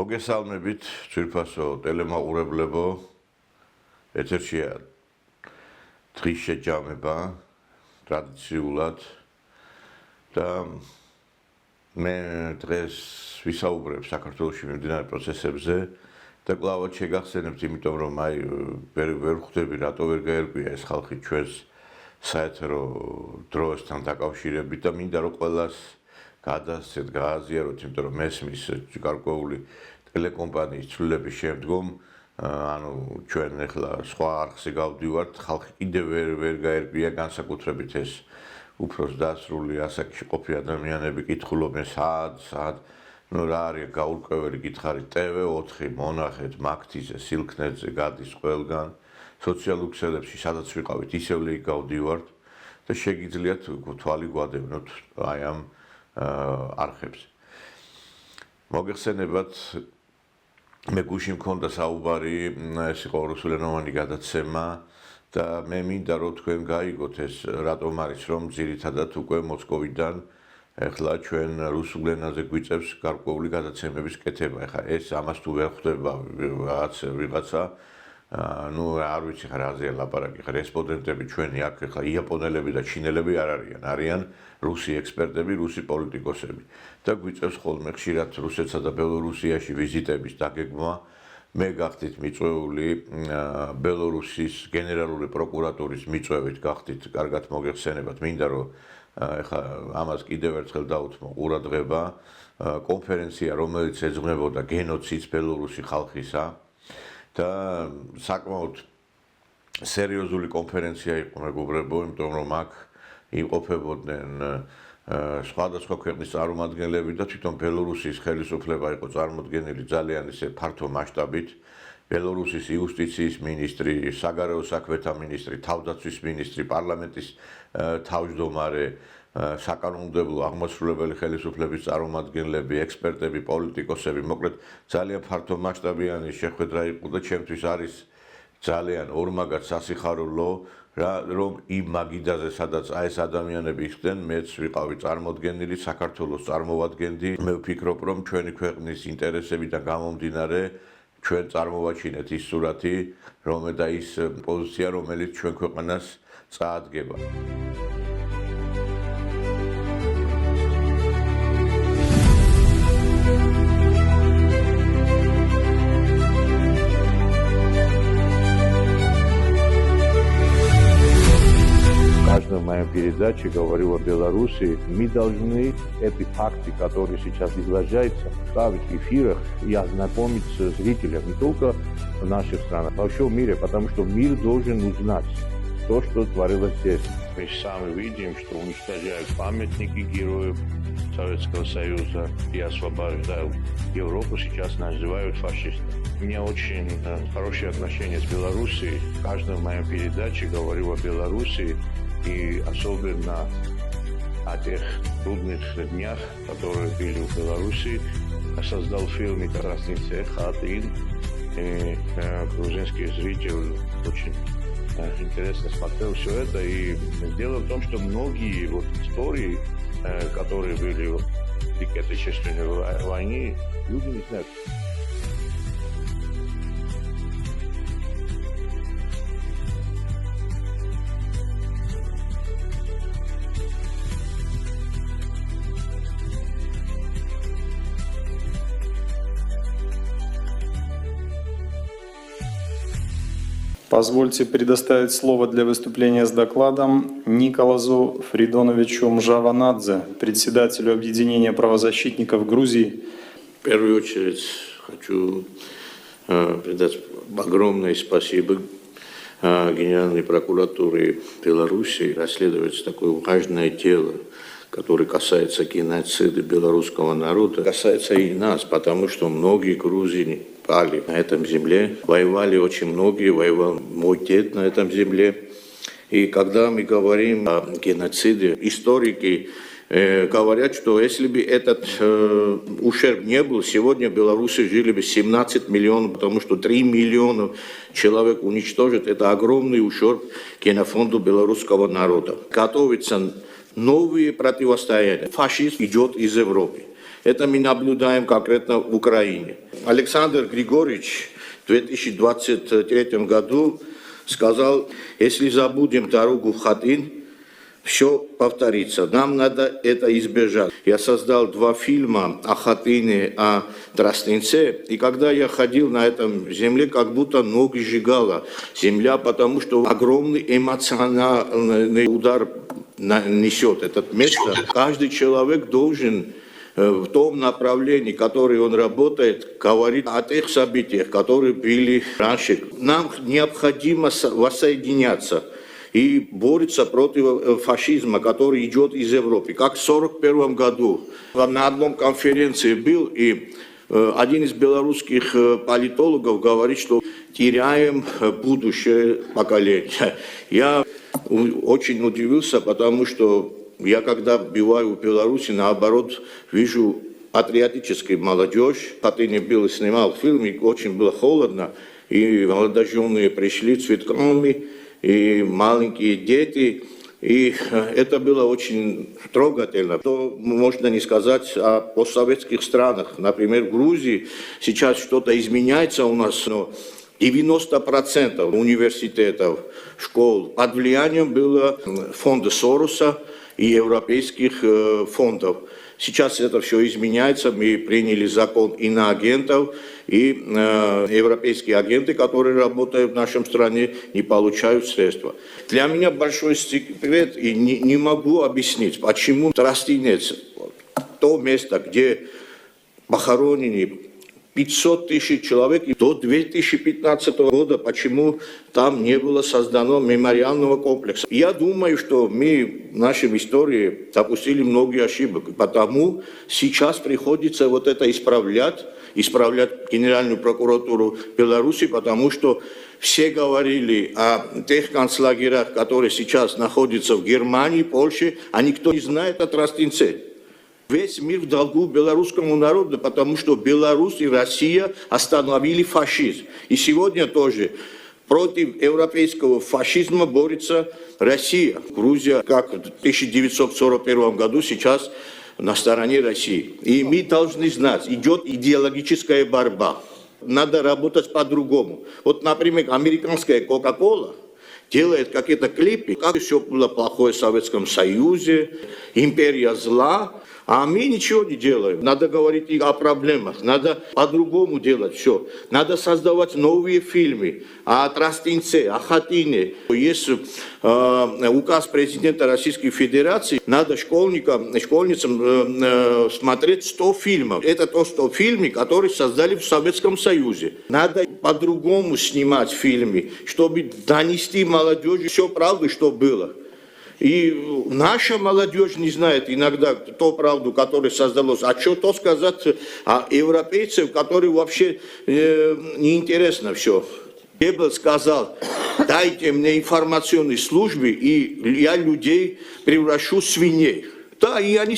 მოგესალმებით, ძვირფასო ტელემაყურებლებო. ეთერშია დღის შეჯამება ტრადიციულად და მე დღეს ვისაუბრებ საქართველოში მიმდინარე პროცესებზე და კლავად შეგახსენებთ, იმიტომ რომ ვერ ხვდები რატო ვერ გაერკვია ეს ხალხი ჩვენს საეთერო დროებთან დაკავშირებით და მინდა რომ ყველას გადასცეთ, გააზიაროთ, იმიტომ რომ მესმის გარკვეული ტელეკომპანიის ცვლილების შემდგომ ჩვენ ახლა სხვა არხზე გავდივართ, ხალხი კიდევ ვერ გაერკვია, განსაკუთრებით ეს უფროს დასრული ასაკში ყოფილი ადამიანები კითხულობენ სად რა არის გაურკვეველი კითხარი TV4 მონახეთ მაგთიზე სილქნეზე გადის ყველგან სოციალურ ქსელებში სადაც ვიყავით ისევ ლეიქ გავდივართ და შეგიძლიათ თვალი გვადევნოთ აი ამ არხებს. მოგეხსენებათ მე გუში მქონდა საუბარი, ეს იყო რუსულენოვანი გადაცემა და მე მინდა რომ თქვენ გაიგოთ ეს რატომ არის რომ ძირითადად უკვე მოსკოვიდან ეხლა ჩვენ რუსულ ენაზე გვიწევს გარკვეული გადაცემების კეთება. ეხლა ეს ამას თუ ვერ ხვდება ვიღაცა არ ვიცი ხარ აზია ლაპარაკი ხარ რესპონდენტები ჩვენი აქ ეხლა იაპონელები და ჩინელები არ არიან რუსი ექსპერტები, რუსი პოლიტიკოსები და გვიწევს ხოლმე ხშირად რუსეთსა და ბელორუსიაში ვიზიტების დაგეგმვა. მე გახდით მიწვეული ბელორუსის გენერალური პროკურატურის მიწვევით გახდით კარგად მოგეხსენებათ. მინდა რომ ეხლა ამას კიდევ ერთხელ დაუთმო ყურადღება კონფერენცია რომელიც ეძღვნებოდა გენოციდს ბელორუსი ხალხისა და საკმაოდ სერიოზული კონფერენცია იყო მეგობრებო, იმიტომ რომ აქ იმყოფებოდნენ სხვადასხვა ქვეყნის წარმომადგენლები და თვითონ ბელორუსის ხელისუფლება იყო წარმოდგენილი ძალიან ისე ფართო მასშტაბით. ბელორუსის იუსტიციის მინისტრი, საგარეო საქმეთა მინისტრი, თავდაცვის მინისტრი, პარლამენტის თავმჯდომარე, საკანონმდებლო აღმასრულებელი ხელისუფლების წარმომადგენლები, ექსპერტები, პოლიტიკოსები, მოკლედ ძალიან ფართო მასშტაბიანი შეხვედრა იყო და ჩემთვის არის ძალიან ორმაგად სასიხარულო რომ იმ მაგიდაზე სადაც ეს ადამიანები ხდნენ, მეც ვიყავი წარმოდგენილი, საქართველოს წარმოვადგენდი. მე ვფიქრობ, რომ ჩვენი ქვეყნის ინტერესებიდან გამომდინარე ჩვენ წარმოვაჩინეთ ის სურათი, და ის პოზიცია, რომელიც ჩვენ ქვეყანას წაადგება. В каждой моей передаче говорю о Беларуси. Мы должны эти факты, которые сейчас изложаются, ставить в эфирах и ознакомить зрителей не только в наших странах, а вообще в мире, потому что мир должен узнать то, что творилось здесь. Мы сами видим, что уничтожают памятники героев Советского Союза и освобождают Европу, сейчас называют фашистами. У меня очень хорошие отношения с Белоруссией. В каждой моей передаче говорю о Беларуси и особенно о тех трудных днях, которые были в Беларуси. Я создал фильм «Красный цех», один грузинский зритель очень интересно смотрел все это. И дело в том, что многие истории, которые были в Великой Отечественной войне, люди не знают. Позвольте предоставить слово для выступления с докладом Николазу Фридоновичу Мжаванадзе, председателю Объединения правозащитников Грузии. В первую очередь хочу передать огромное спасибо Генеральной прокуратуре Беларуси. Расследуется такое важное дело, которое касается геноцида белорусского народа, касается и нас, потому что многие грузины пали на этом земле, воевали очень многие, воевал мой дед на этом земле. И когда мы говорим о геноциде, историки говорят, что если бы этот ущерб не был, сегодня в Беларуси жили бы 17 миллионов, потому что 3 миллиона человек уничтожат. Это огромный ущерб генофонду белорусского народа. Готовится новые противостояния. Фашизм идет из Европы. Это мы наблюдаем конкретно в Украине. Александр Григорьевич в 2023 году сказал, если забудем дорогу в Хатынь, все повторится. Нам надо это избежать. Я создал 2 фильма о Хатыне, о Тростенце. И когда я ходил на этом земле, как будто ноги сжигала земля, потому что огромный эмоциональный удар несет это место. Каждый человек должен в том направлении, в котором он работает, говорить о тех событиях, которые были раньше. Нам необходимо воссоединяться и бороться против фашизма, который идет из Европы. Как в 1941 году на одном конференции был, и один из белорусских политологов говорит, что теряем будущее поколение. Я очень удивился, потому что я, когда бываю в Беларуси, наоборот, вижу патриотическую молодежь. В Хатыне был, снимал фильм, и очень было холодно, и молодожены пришли цветками, и маленькие дети, и это было очень трогательно. То можно не сказать о постсоветских странах. Например, в Грузии сейчас что-то изменяется у нас, но 90% университетов, школ под влиянием было фонда Сороса и европейских фондов. Сейчас это все изменяется. Мы приняли закон иноагентов, и европейские агенты, которые работают в нашей стране, не получают средства. Для меня большой секрет, и не могу объяснить, почему Тростенец, то место, где похоронены 500 тысяч человек, и до 2015 года, почему там не было создано мемориального комплекса. Я думаю, что мы в нашей истории допустили многие ошибки, потому сейчас приходится вот это исправлять Генеральную прокуратуру Беларуси, потому что все говорили о тех концлагерях, которые сейчас находятся в Германии, Польше, а никто не знает о Тростенце. Весь мир в долгу белорусскому народу, потому что Беларусь и Россия остановили фашизм. И сегодня тоже против европейского фашизма борется Россия. Грузия, как в 1941 году, сейчас на стороне России. И мы должны знать, идет идеологическая борьба. Надо работать по-другому. Вот, например, американская Coca-Cola делает какие-то клипы, как все было плохое в Советском Союзе, империя зла, а мы ничего не делаем. Надо говорить и о проблемах, надо по-другому делать все. Надо создавать новые фильмы о Тростенце, о Хатыне. Есть указ президента Российской Федерации, надо школьницам смотреть 100 фильмов. Это то 100 фильмов, которые создали в Советском Союзе. Надо по-другому снимать фильмы, чтобы донести молодежи всю правду, что было. И наша молодежь не знает иногда ту правду, которая создалась. А что то сказать о европейцев, которые вообще неинтересно все. Геббельс сказал, дайте мне информационные службы, и я людей превращу в свиней. Да, и они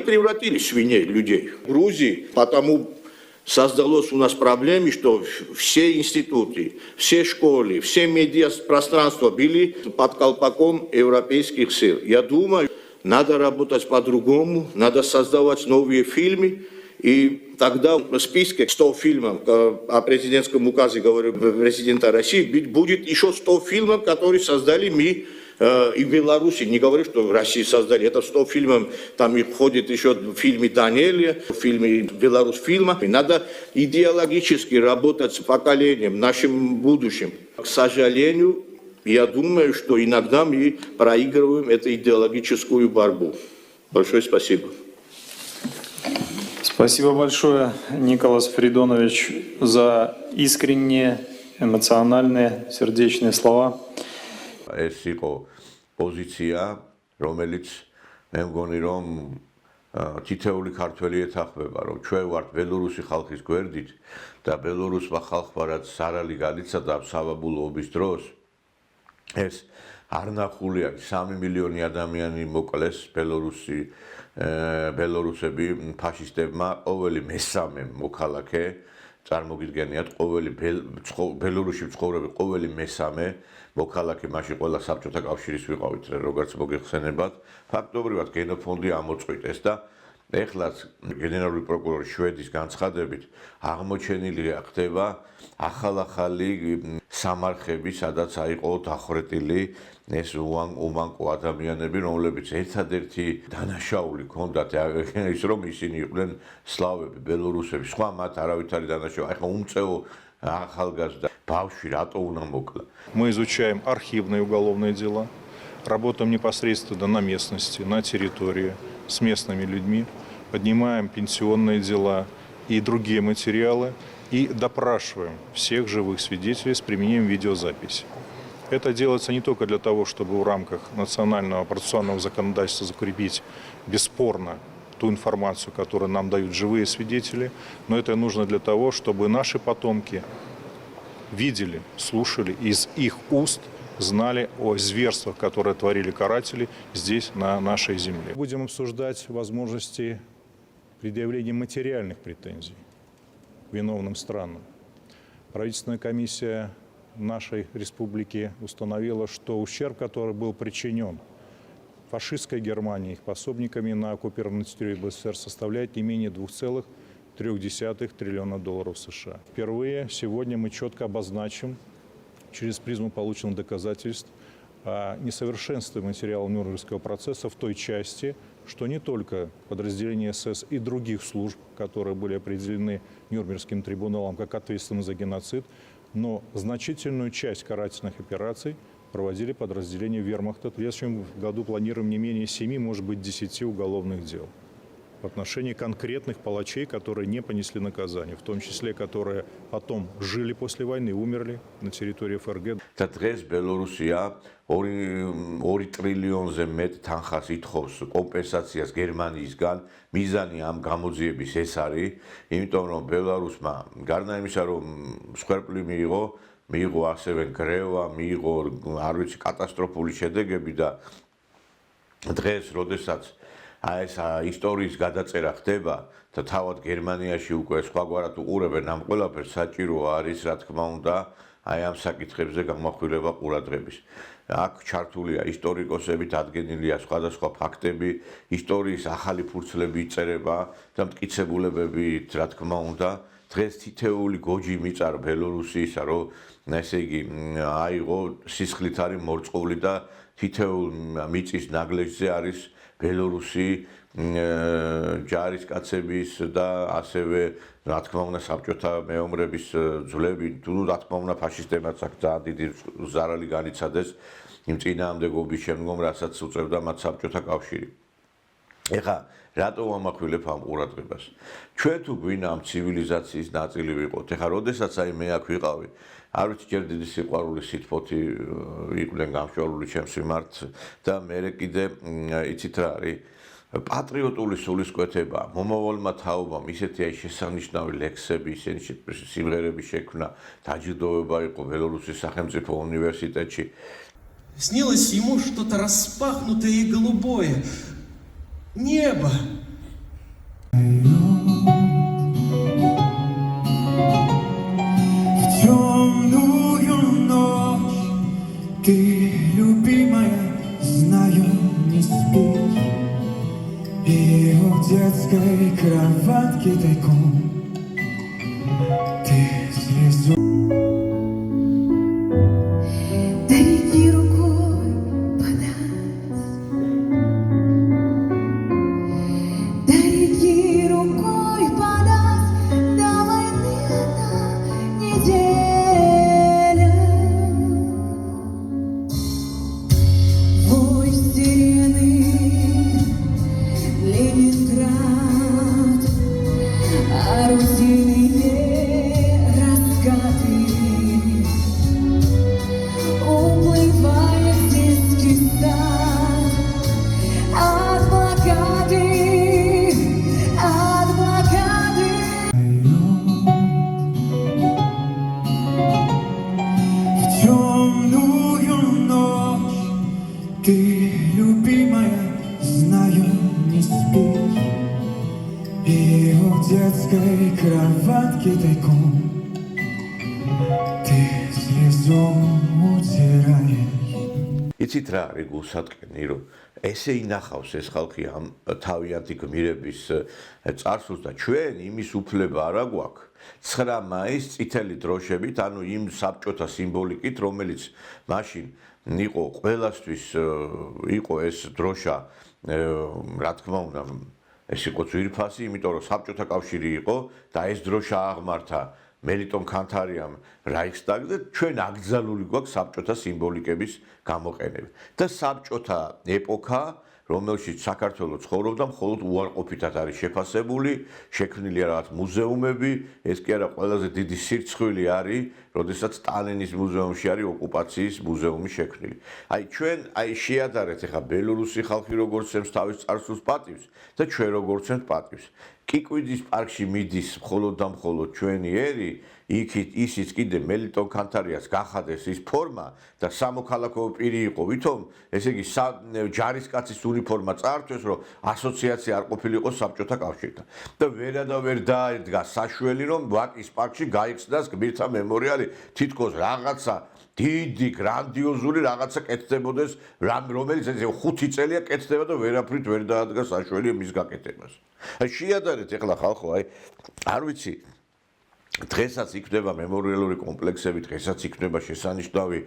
превратились в свиней, людей. В Грузии потому создалось у нас проблема, что все институты, все школы, все медиапространства были под колпаком европейских сил. Я думаю, надо работать по-другому, надо создавать новые фильмы, и тогда в списке 100 фильмов, о президентском указе, говорю, президента России, будет еще 100 фильмов, которые создали мы и в Беларуси. Не говорю, что в России создали. Это 100 фильмов, там и входит еще в фильме Даниэля, в фильме Беларусь фильма. И надо идеологически работать с поколением, нашим будущим. К сожалению, я думаю, что иногда мы проигрываем эту идеологическую борьбу. Большое спасибо. Спасибо большое, Николас Фридонович, за искренние, эмоциональные, сердечные слова. ეს იყო პოზიცია, რომელიც მე მგონი რომ თითეული ქართველი ეთანხმება, რომ ჩვენ ვართ ბელორუსი ხალხის გვერდით და ბელორუსმა ხალხმა რაც სარალი განიცადა საბაბულოობის დროს, ეს არ ნახული აქვს 3 მილიონი ადამიანი მოკლეს ბელორუსები ფაშისტებმა, ყოველი მესამე მოქალაქე წარმოგიდგენიათ, ყოველი ბელორუსში მცხოვრები ყოველი მესამე მოქალაქე მაშინ ყველა საბჭოთა კავშირის ვიყავით, როგორც მოგეხსენებათ, ფაქტობრივად გენოფონდი ამოწყვიტეს და ეხლაც გენერალური პროკურორი შვედის განცხადებით აღმოჩენილი ხდება ახალ-ახალი სამარხები, სადაც აიყო დახვრეტილი ეს უამკო ადამიანები, რომლებიც ერთადერთი დანაშაული ჰქონდათ ის, რომ ისინი იყვნენ სლავები, ბელორუსები, სხვა მათ არავით არის დანაშაული. ახლა უმწეო ახალგაზრდა ბავშვი რატო უნდა მოკლა? Мы изучаем архивные уголовные дела, работаем непосредственно на местности, на территории, с местными людьми, поднимаем пенсионные дела и другие материалы и допрашиваем всех живых свидетелей с применением видеозаписи. Это делается не только для того, чтобы в рамках национального процессуального законодательства закрепить бесспорно ту информацию, которую нам дают живые свидетели, но это нужно для того, чтобы наши потомки видели, слушали, из их уст знали о зверствах, которые творили каратели здесь, на нашей земле. Будем обсуждать возможности предъявления материальных претензий виновным странам. Правительственная комиссия нашей республики установила, что ущерб, который был причинен фашистской Германии, их пособниками на оккупированной территории БССР, составляет не менее 2,3 триллиона долларов США. Впервые сегодня мы четко обозначим через призму полученных доказательств о несовершенстве материала Нюрнбергского процесса в той части, что не только подразделения СС и других служб, которые были определены Нюрнбергским трибуналом как ответственны за геноцид, но значительную часть карательных операций проводили подразделения вермахта. В следующем году планируем не менее 7, может быть 10 уголовных дел в отношении конкретных палачей, которые не понесли наказание, в том числе, которые потом жили после войны и умерли на территории ФРГ. და დღეს ბელორუსია 2 ტრილიონზე მეტ თანხას ითხოვს კომპენსაციას გერმანიისგან. მიზანი ამ გამოძიების ეს არის, იმიტომ რომ ბელარუსმა გარდა იმისა, რომ მსხვერპლი მიიღო ასევე გრევა, მიიღო არ ვიცი კატასტროფული შედეგები და დღეს, როდესაც ეს ისტორიის გადაწერა ხდება და თავად გერმანიაში უკვე სხვაგვარად უყურებენ ამ ყველაფერს, საჭირო არის, რა თქმა უნდა, აი ამ საკითხებზე გამახვილება ყურადღების. აქ ჩართულია ისტორიკოსები, დადგენილია სხვადასხვა ფაქტები, ისტორიის ახალი ფურცლები იწერება და მტკიცებულებები, რა თქმა უნდა, დღეს თითეული გოჯი მიწარ ბელორუსიისა, რომ ესე იგი აიღო სისხლით არის მორწყული და თითეულ მიწის ნაგლეჯზე არის ბელორუსი ჯარისკაცების და ასევე რა თქმა უნდა საბჭოთა მეომრების ძვლები, თუ რა თქმა უნდა ფაშისტებმაც აქ ძალიან დიდი ზარალი განიცადეს იმ წინააღმდეგობის შემდგომ, რასაც უწევდა მათ საბჭოთა კავშირი. ეხლა რატო ვამახვილებ ამ ყურადღებას? ჩვენ თუ გვინდა ამ ცივილიზაციის ნაწილი ვიყოთ, ეხლა როდესაც აი მე აქ ვიყავი, არ ვიცი ჯერ დიდი სიყვარული სითბოთი იყვნენ გამშვალული ჩემს მიმართ და მე კიდე იცით რა არის პატრიოტული სულისკვეთება, მომავალმა თაობამ ისეთი აი შესანიშნავი ლექსები, ისეთი სიმღერების შექმნა, დაჯილდოვება იყო ბელორუსის სახელმწიფო უნივერსიტეტში. Снилось ему что-то распахнутое и голубое. Небо. В темную ночь ты, любимая, знаю, не спишь. И в детской кроватке тайком ты слезу. Дари рукой подать, дари рукой подать, до войны одна неделя. Вой сирены, Ленинград, орудийные раскаты. Уплывает детский сад от блокады, от блокады. В темную ночь ты, любимая, знаю, не спишь. И в детской кроватке тайком ты слезу утираешь. იცით რა არის გულსატკენი, რომ ესე ინახავს ეს ხალხი ამ თავიანთი გმირების წარსულს და ჩვენ იმის უფლება არ აგვაქვს 9 მაისს წითელი დროშებით, ანუ იმ საბჭოთა სიმბოლიკით, რომელიც მაშინ იყო ყველასთვის იყო ეს დროშა, რა თქმა უნდა, ეს იყო ძვირფასი, იმიტომ რომ საბჭოთა კავშირი იყო და ეს დროშა აღმართა მელიტონ ქანთარიამ რაიხსტაგზე, ჩვენ აკრძალული გვაქვს საბჭოთა სიმბოლიკების გამოყენება. და საბჭოთა ეპოქა, რომელშიც საქართველოს ცხოვრობდა, მხოლოდ უარყოფითად არის შეფასებული, შექმნილია რაღაც მუზეუმები, ეს კი არა ყველაზე დიდი სირცხვილი არის, როდესაც სტალინის მუზეუმში არის ოკუპაციის მუზეუმი შექმნილი. აი ჩვენ შეადარეთ ახლა ბელორუსი ხალხი როგორ ცემს თავის წარსულს პატივს და ჩვენ როგორ ცემთ პატივს. კიკვიძის პარკში მიდის მხოლოდ და მხოლოდ ჩვენი ერი, იქით ისიც კიდე მელიტონ ქანთარიას გახადეს ის ფორმა და სამოქალაქო პირი იყო, ვითომ ესე იგი ჯარისკაცის უნიფორმა წაართვეს, რომ ასოციაცია არ ყოფილიყო საბჭოთა კავშირთან. და ვერ დაედგა საშველი, რომ ვაკის პარკში გაიხსნას გმირთა მემორიალი, თითქოს რაღაცა დიდი გრანდიოზული რაღაცა კეთდებოდეს, რომელიც ესე 5 წელია კეთდება და ვერაფრით ვერ დაადგა საშველი მის გაკეთებას. აი შეადარეთ ახლა ხალხო, აი არ ვიცი დღესაც იქნება მემორიალური კომპლექსები, დღესაც იქნება შესანიშნავი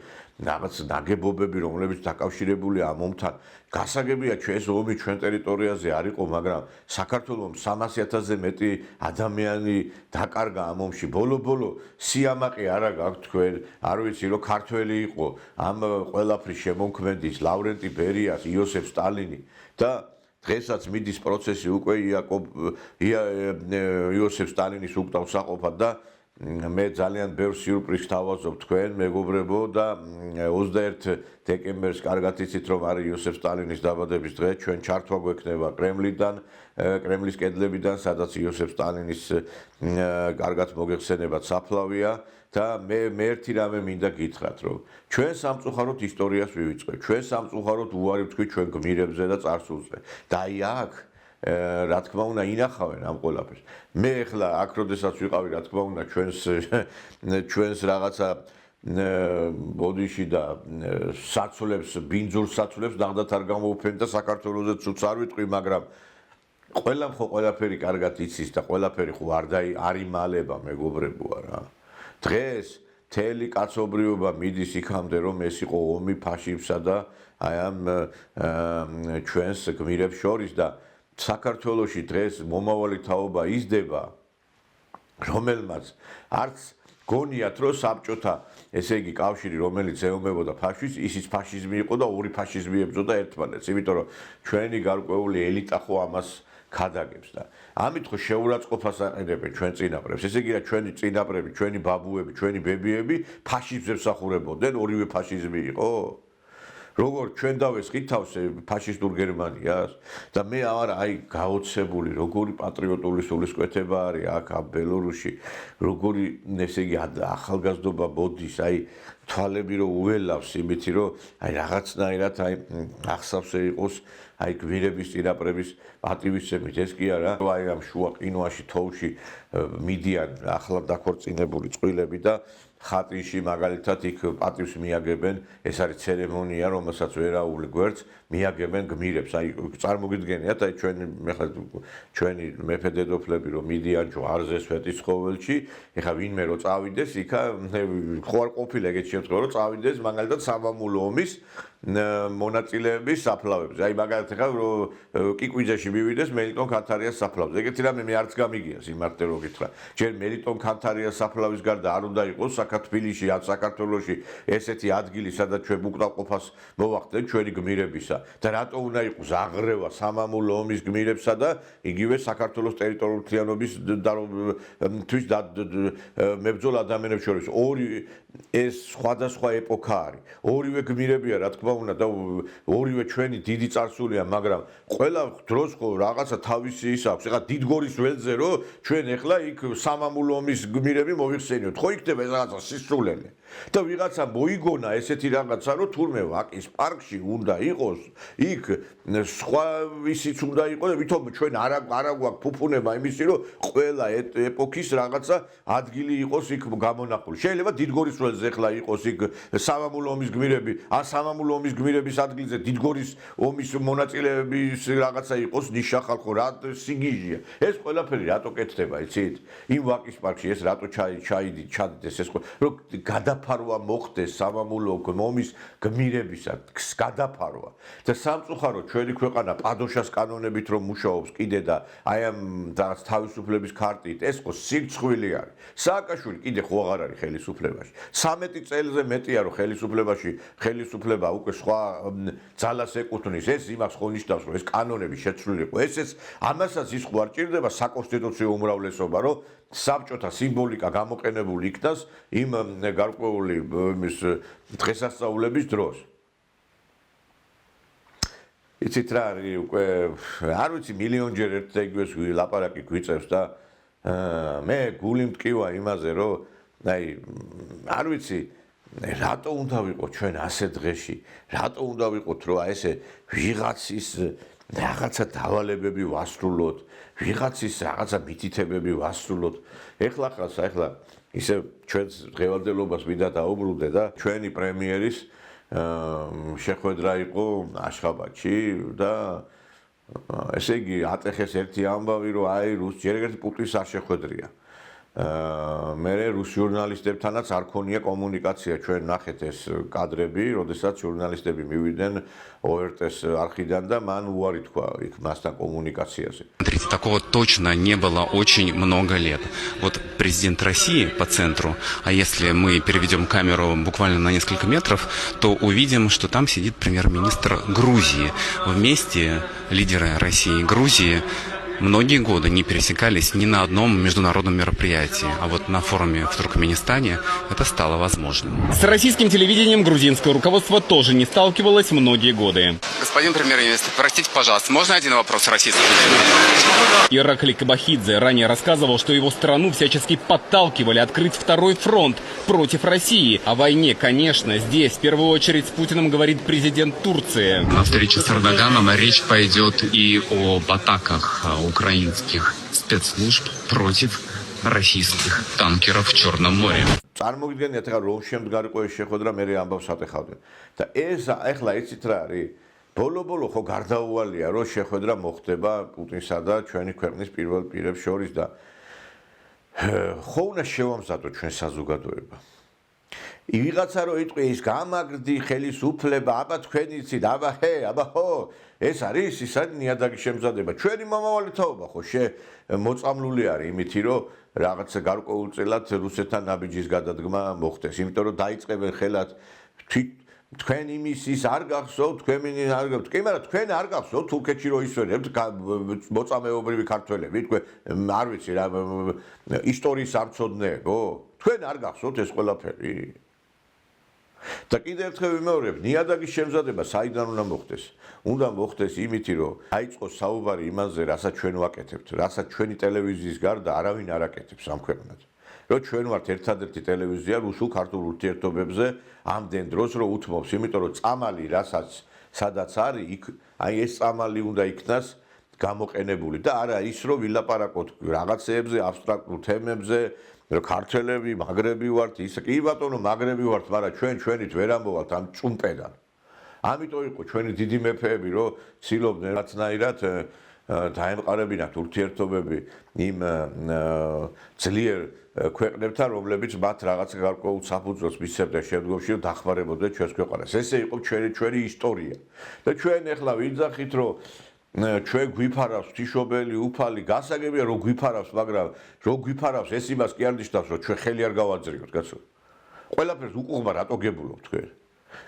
რაღაც ნაგებობები, რომლებიც დაკავშირებულია ამ ომთან. გასაგებია ჩვენს ომი ჩვენ ტერიტორიაზე არ იყო, მაგრამ საქართველოს 300,000-ზე მეტი ადამიანი დაკარგა ამ ომში. ბოლო-ბოლო სიამაყე არა გაქვთ თქვენ, არ ვიცი რომ ქართველი იყო ამ ყველაფრის შემოქმედის ლავრენტი ბერიას, იოსებ სტალინი და დღესაც მიდის პროცესი უკვე იოსებ სტალინის უკდავსაყოფად და მე ძალიან ბევრ სიურპრიზს თავაზობ თქვენ მეგობრებო და 21 დეკემბერს კარგად იცით რომ არის იოსებ სტალინის დაბადების დღე, ჩვენ ჩართვა გვექნება კრემლიდან, კრემლის კედლებიდან, სადაც იოსებ სტალინის კარგად მოგეხსენებათ საფლავია და მე ერთი რამე მინდა გითხრათ, რომ ჩვენ სამწუხაროდ ისტორიას ვივიწყებ, ჩვენ სამწუხაროდ უარი ვთქვით ჩვენ გმირებზე და წარსულზე. და აი აქ რა თქმა უნდა ინახავენ ამ ყველაფერს. მე ახლა აქ როდესაც ვიყავი, რა თქმა უნდა ჩვენს რაღაცა ბოდიში და საცვლებს, ბინძურ საცვლებს ნახდათ არ გამოვფენ და საქართველოზე ცუც არ ვიტყვი, მაგრამ ყველამ ხო ყველაფერი კარგად იცის და ყველაფერი ხო არ იმალება მეგობრებოა რა. დღეს მთელი კაცობრიობა მიდის იქამდე, რომ ეს იყო ომი ფაშისტსა და აი ამ ჩვენს გმირებს შორის და საქართველოში დღეს მომავალი თაობა იზრდება, რომელმაც არც გონიათ რომ საბჭოთა, ესე იგი კავშირი, რომელიც ეომებოდა ფაშიზმს, ისიც ფაშიზმი იყო და ორი ფაშიზმი ებრძოდა ერთმანეთს, იმიტომ რომ ჩვენი გარკვეული ელიტა ხო ამას ქადაგებს და ამით ხო შეურაცხყოფას აყენებენ ჩვენ წინაპრებს. ესე იგი რა ჩვენი წინაპრები, ჩვენი ბაბუები, ჩვენი ბებიები ფაშიზმს ემსახურებოდნენ, ორივე ფაშიზმი იყო. როგორ ჩვენ დავესხით თავს ფაშისტურ გერმანიას და მე არა აი გაოცებული როგორი პატრიოტული სულისკვეთება არის აქ ბელორუსში, როგორი ესე იგი ახალგაზრდობა ბოდის, აი თვალები რო უელავს იმითი რომ აი რაღაცნაირად აი ახსავსე იყოს აი გვირების წინაპრების პატივისცემით, ეს კი არა აი ამ შუა ყინვაში თოვლში მიდიან ახლად დაქორწინებული წყვილები და ხატიში მაგალითად იქ პატივს მიაგებენ, ეს არის ცერემონია, რომელსაც ვერაული გვერდს მიაგებენ გმირებს. აი წარმოგიდგენიათ, აი ჩვენი მეფე დედოფლები რომ მიდიან ჯვარზე სვეტიცხოველში, ეხა ვინმე რო წავიდეს, იქა ხო არ ყოფილა ეგეთ შემთხვევა, რომ წავიდეს მაგალითად სამამულო ომის მონაწილეების საფლავებზე. აი მაგალითად ეხა რო კიკვიძეში მივიდეს მელიტონ ქანთარიას საფლავზე. ეგეთი რამე მე არც გამიგია სიმართლე რო გითხრა. ჯერ მელიტონ ქანთარიას საფლავის გარდა არ უნდა იყოს თბილისში ან საქართველოში ესეთი ადგილი, სადაც ჩვენ უკდავყოფას მოვახდეთ ჩვენი გმირებისა და რატო უნდა იყოს აღრევა სამამულო ომის გმირებსა და იგივე საქართველოს ტერიტორიულთლიანობის თვის მებრძოლ ადამიანებს შორის. ორი ეს სხვადასხვა ეპოქა არის. ორივე გმირებია, რა თქმა უნდა და ორივე ჩვენი დიდი წარსულია, მაგრამ ყველა დროს ხო რაღაცა თავისი ის აქვს. ეხლა დიდგორის ველზე რომ ჩვენ ეხლა იქ სამამულო ომის გმირები მოიხსენიოთ, ხო იქნება ეს რაღაცა სისულელე და ვიღაცა მოიგონა ესეთი რაღაცა რომ თურმე ვაკის პარკში უნდა იყოს, იქ სხვა ისიც უნდა იყოს და ვითომ ჩვენ არა გვაქვს ფუფუნება იმისი რომ ყველა ეპოქის რაღაცა ადგილი იყოს იქ გამონახული. შეიძლება დიდგორის ველზე ეხლა იყოს იქ სამამულო ომის გმირები, ან სამამულო ომის გმირების ადგილზე დიდგორის ომის მონაწილეების რაღაცა იყოს ნიშა ხალხო, რა სიგიჟია. ეს ყველაფერი რატო კეთდება, იცით? იმ ვაკის პარკში ეს რატო ჩადიდეს ეს რომ გადაფარვა მოხდეს სამამულო ომის გმირებისა, გადაფარვა. და სამწუხაროდ ჩვენი ქვეყანა პადოშას კანონებით რომ მუშაობს კიდე და აი ამ რაღაც თავისუფლების ქარტით, ეს ხო სირცხვილი არის. სააკაშვილი კიდე ხო აღარ არის ხელისუფლებაში. 13 წელზე მეტია რომ ხელისუფლება უკვე სხვა ძალას ეკუთვნის, ეს იმას ხო ნიშნავს რომ ეს კანონები შეცვლილიყო. ამასაც ის ხო არ ჭირდება საკონსტიტუციო უმრავლესობა, რომ საბჭოთა სიმბოლიკა გამოყენებული იქნას იმ გარკვეული იმის დღესასწაულების დროს. იცით რა არის უკვე არ ვიცი მილიონჯერ ერთ და იგივეს ლაპარაკი გვიწევს და მე გული მტკივა იმაზე რომ აი არ ვიცი რატო უნდა ვიყო ჩვენ ასე დღეში რატო უნდა ვიყოთ რომ აი ესე ვიღაცის რაღაცა დავალებები ვასრულოთ ვიღაცის რაღაცა მითითებები ვასრულოთ ეხლა ისე ჩვენს დღევანდელობას მინდა დაუბრუნდე და ჩვენი პრემიერის შეხვედრა იყო აშხაბადში და ესე იგი ატეხეს ერთი ამბავი რომ აი ჯერ ერთი პუტინს არ შეხვედრია მე რუს ჟურნალისტებთანაც არ ქონია კომუნიკაცია ჩვენ ნახეთ ეს კადრები როდესაც ჟურნალისტები მივიდნენ ORT-ს არხიდან და მან უარი თქვა იქ მასთან კომუნიკაციაზე. Смотрите, такого точно не было очень много лет. Вот президент России по центру, а если мы переведем камеру буквально на несколько метров, то увидим, что там сидит премьер-министр Грузии. Вместе лидеры России и Грузии многие годы не пересекались ни на одном международном мероприятии, а вот на форуме в Туркменистане это стало возможным. С российским телевидением грузинское руководство тоже не сталкивалось многие годы. Господин премьер-министр, простите, пожалуйста, можно один вопрос российскому телевидению? Иракли Кабахидзе ранее рассказывал, что его страну всячески подталкивали открыть второй фронт против России. О войне, конечно, здесь в первую очередь с Путиным говорит президент Турции. На встрече с Эрдоганом речь пойдет и об атаках украинских спецслужб против российских танкеров в Черном море. წარმოგიდგენიათ რა რომ შემდგარიყო ეს შეხვედრა მე ამბავს ატეხავდნენ და ეს ახლა იცით რა არის ბოლო ხო გარდაუვალია რომ შეხვედრა მოხდება პუტინსა და ჩვენი ქვეყნის პირველ პირებს შორის და ხო უნდა შევამზადოთ ჩვენ საზოგადოება ვიღაცა რო იტყვი ის გამაგრდი ხელისუფლება აბა თქვენი იცით აბა ხო ეს არის ის არის ნიადაგის შემზადება ჩვენი მომავალი თაობა ხო მოწამლული არის იმითი რომ რაღაცა გარკვეულწილად რუსეთთან ნაბიჯის გადადგმა მოხდეს იმიტომ რომ დაიწყებენ ხელად თქვენ იმის ის არ გახსოვთ თქვენ არ გახსოვთ კი მაგრამ თქვენ არ გახსოვთ თურქეთში რო ისვენებთ მოწამეობრივი ქართველები თქვენ არ ვიცი რა ისტორიის არ მცოდნეებო თქვენ არ გახსოვთ ეს ყველაფერი და კიდევ ერთხელ ვიმეორებ ნიადაგის შემზადება საიდან უნდა მოხდეს უნდა მოხდეს იმითი რომ დაიწყოს საუბარი იმაზე რასაც ჩვენ ვაკეთებთ რასაც ჩვენი ტელევიზიის გარდა არავინ არ აკეთებს ამ ქვეყნად რომ ჩვენ ვართ ერთადერთი ტელევიზია რუსულ-ქართულ ურთიერთობებზე ამდენ დროს რომ უთმობს იმიტომ რომ წამალი რასაც სადაც არის იქ აი ეს წამალი უნდა იქნას გამოყენებული და არა ის რომ ვილაპარაკოთ რაღაცეებზე აბსტრაქტულ თემებზე რომ ქართველები მაგრები ვართ ის კი ბატონო მაგრები ვართ მაგრამ ჩვენ ჩვენით ვერ ამბობთ ამ წუმპედან ამიტომ იყო ჩვენი დიდი მეფეები რომ ცდილობდნენ რაცნაირად დაემყარებინათ ურთიერთობები იმ ძლიერ ქვეყნებთან რომლებიც მათ რაღაც გარკვეულ საფუძველს მისცემდნენ შემდგომში რომ დახმარებოდნენ ჩვენს ქვეყანას ესე იყო ჩვენი ისტორია და ჩვენ ახლა ვიძახით რომ ჩვენ გვიფარავს თიშობელი უფალი გასაგებია რომ გვიფარავს მაგრამ რომ გვიფარავს ეს იმას კი არ ნიშნავს რომ ჩვენ ხელი არ გავაძრიოთ კაცო ყველაფერს უკუღმა რატო გებულობთ თქვენ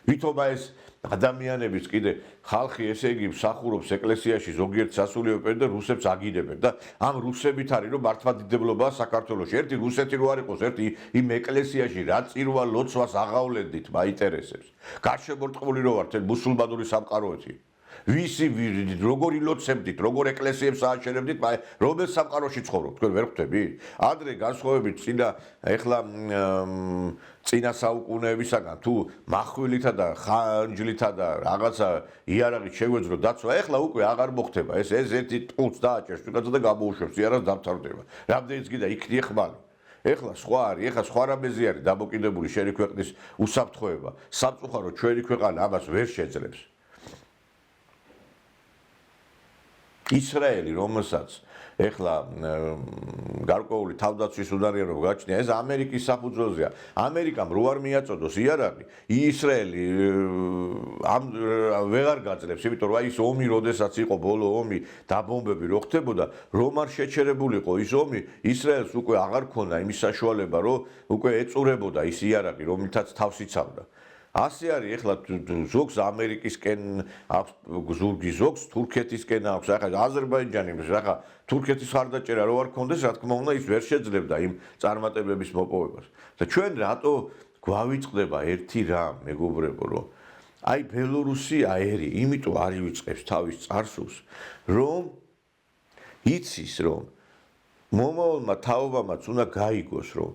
ვითომ ეს ადამიანების კიდე ხალხი ესე იგი მსახურობს ეკლესიაში ზოგიერთ სასულიერო პერიოდში რუსებს აგიდებენ და ამ რუსებით არის რომ მართლმადიდებლობაა საქართველოში ერთი რუსეთი რო არ იყოს ერთი იმ ეკლესიაში რა წირვა ლოცვას აღავლენდით მაინტერესებს გარშემორტყმული რო ვართ მუსულმანური სამყაროეთი ვისი როგორი ლოცებდით როგორ ეკლესიებს ააშენებდით რომელ სამყაროში ცხოვრობთ თქვენ ვერ ხვდებით ადრე განსხვავებით ეხლა წინა საუკუნეებისაგან თუ מחვილითა და ხანჯლითა და რაღაცა იარაღით შეგვეძრო დაცვა ეხლა უკვე აღარ მოხდება ეს ერთი ტყუს დააჭერს ვიღაცა და გამოუშვებს იარაღს დამთავრდება რამდენიც კიდე იქნია ხმალი ეხლა სხვა არის, ეხლა სხვა რამეზე არის დამოკიდებული შენი ქვეყნის უსაფრთხოება. სამწუხაროდ ჩვენი ქვეყანა ამას ვერ შეძლებს. ისრაელი, რომელსაც ეხლა გარკვეული თავდაცვის უნარიანობა გაჩნია, ეს ამერიკის საფუძველზეა. ამერიკამ რო არ მიაწოდოს იარაღი, ისრაელი ვეღარ გაძლებს, იმიტომ რომ ის ომი, როდესაც იყო ბოლო ომი, დაბომბები რო ხდებოდა, რომ არ შეჩერებულიყო ის ომი, ისრაელს უკვე აღარ ქონდა იმის საშუალება, რომ უკვე ეწურებოდა ის იარაღი, რომლითაც თავს იცავდა. ასე არის ეხლა ზოგს ამერიკისკენ აქვს ზურგი, ზოგს თურქეთისკენ აქვს. ახლა აზერბაიჯანის ახლა თურქეთის ხარდაჭერა რო არ ქონდეს, რა თქმა უნდა, ის ვერ შეძლებდა იმ წარმატებების მოპოვებას. და ჩვენ რატო გვავიწყდება ერთი რამ, მეგობრებო, რომ აი ბელორუსი აერი, იმიტომ არ ივიწყებს თავის წარსულს, რომ იცის, რომ მომავალმა თაობამაც უნდა გაიგოს, რომ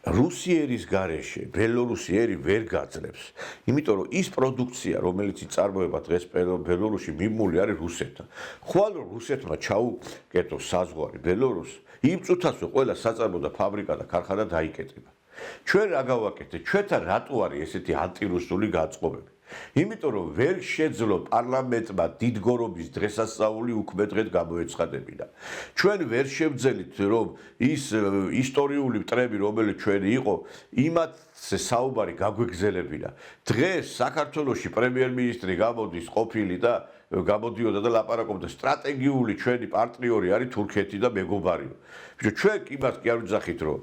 რუსიერის გარეშე ბელორუსიერი ვერ გაძლებს, იმიტომ რომ ის პროდუქცია, რომელიც იწარმოება დღეს ბელორუსში, მიმული არის რუსეთთან. ხვალ რომ რუსეთმა ჩაუკეტოს საზღვარი ბელორუსს, იმ წუთასვე ყველა საწარმო და ფაბრიკა და ქარხანა დაიკეტება. ჩვენ რა გავაკეთეთ? ჩვენთან რატო არის ესეთი ანტირუსული გაწყობები? იმიტომ რომ ვერ შეძლო პარლამენტმა დიდგორობის დღესასწაული უქმე დღედ გამოეცხადებინა. ჩვენ ვერ შევძელით რომ ის ისტორიული მტრები, რომელიც ჩვენი იყო, იმათზე საუბარი გაგვეგზელებინა. დღეს საქართველოში პრემიერ-მინისტრი გამოდის ყოფილი და გამოდიოდა და ლაპარაკობდა სტრატეგიული ჩვენი პარტნიორი არის თურქეთი და მეგობარიო. ჩვენ იმას კი არ ვძახით რომ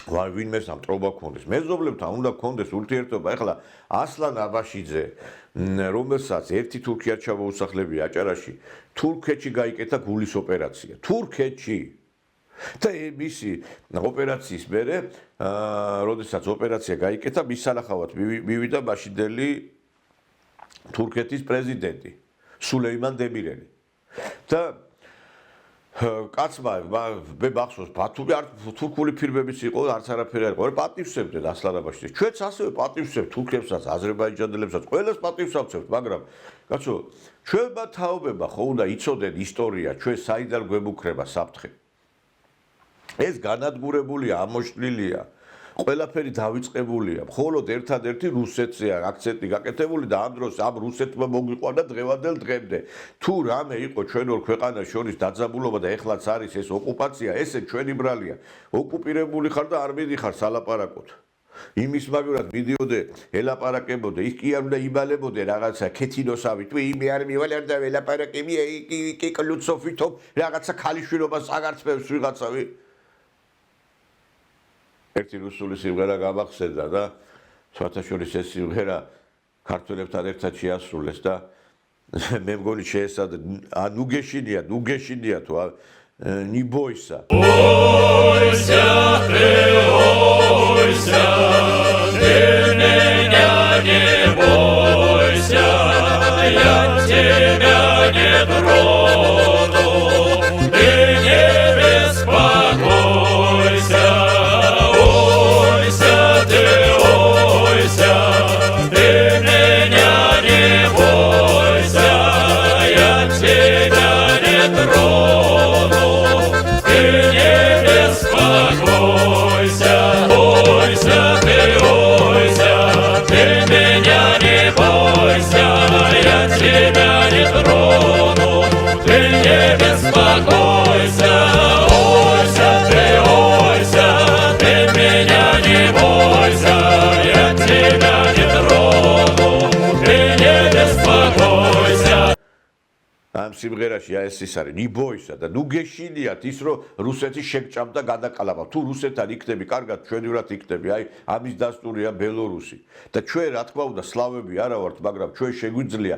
ვინმეს ამ ტრობა ქონდეს. მეზობლებთან უნდა ქონდეს ურთიერთობა. ეხლა ასლან აბაშიძე, რომელსაც ერთი თურქი არ ჩამოუსახლებია აჭარაში, თურქეთში გაიკეთა გულის ოპერაცია. თურქეთში. და მისი ოპერაციის მერე, როდესაც ოპერაცია გაიკეთა, მის სანახავად მივიდა მაშინდელი თურქეთის პრეზიდენტი, სულეიმან დემირელი. და კაცმა მე მახსოვს ბათუმი არ თურქული ფირმებიც იყო, არც არაფერი არ იყო. პატივსებდნენ ასლან აბაშიძეს. ჩვენც ასევე პატივსებთ თურქებსაც, აზერბაიჯანელებსაც, ყველას პატივსავცევთ, მაგრამ კაცო, ჩვენმა თაობებმა ხო უნდა იცოდნენ ისტორია, ჩვენ საიდან გვემუქრება საფრთხე. ეს განადგურებულია, ამოშლილია. ყველაფერი დავიწყებულია. მხოლოდ ერთადერთი რუსეთზეა აქცენტი გაკეთებული და ამ დროს ამ რუსეთმა მოგვიყვანა დღევანდელ დღემდე. თუ რამე იყო ჩვენ ორ ქვეყანას შორის დაძაბულობა და ეხლაც არის ეს ოკუპაცია, ესე ჩვენი ბრალია. ოკუპირებული ხარ და არ მიდიხარ სალაპარაკოდ. იმის მაგურად მიდიოდე, ელაპარაკებოდე, ის კი არ უნდა იბალებოდე რაღაცა ქეთინოსავით, თუ იმე არ მივალარ და ელაპარაკები, კი კლუცოფითო რაღაცა ქალიშვილობას აღარწმევს ვიღაცავი. ერთი რუსული სიმღერა გამახსენდა და სხვათაშორის ეს სიმღერა ქართველებთან ერთად შეასრულეს და მე მგონი შეესადა ნუგეშინია თუ не бойся. Бойся, ты бойся, ты меня не бойся, я тебя не трону, ты не беспокойся. ამ სიმღერაში ეს ის არის ნიბოისა და ნუგეშინიათ ის რომ რუსეთი შეგჭამდა გადაყალავა. თუ რუსეთთან იქნები, კარგად ჩვენივრად იქნები. აი ამის დასტურია ბელორუსი. და ჩვენ რა თქმა უნდა სლავები არა ვართ, მაგრამ ჩვენ შეგვიძლია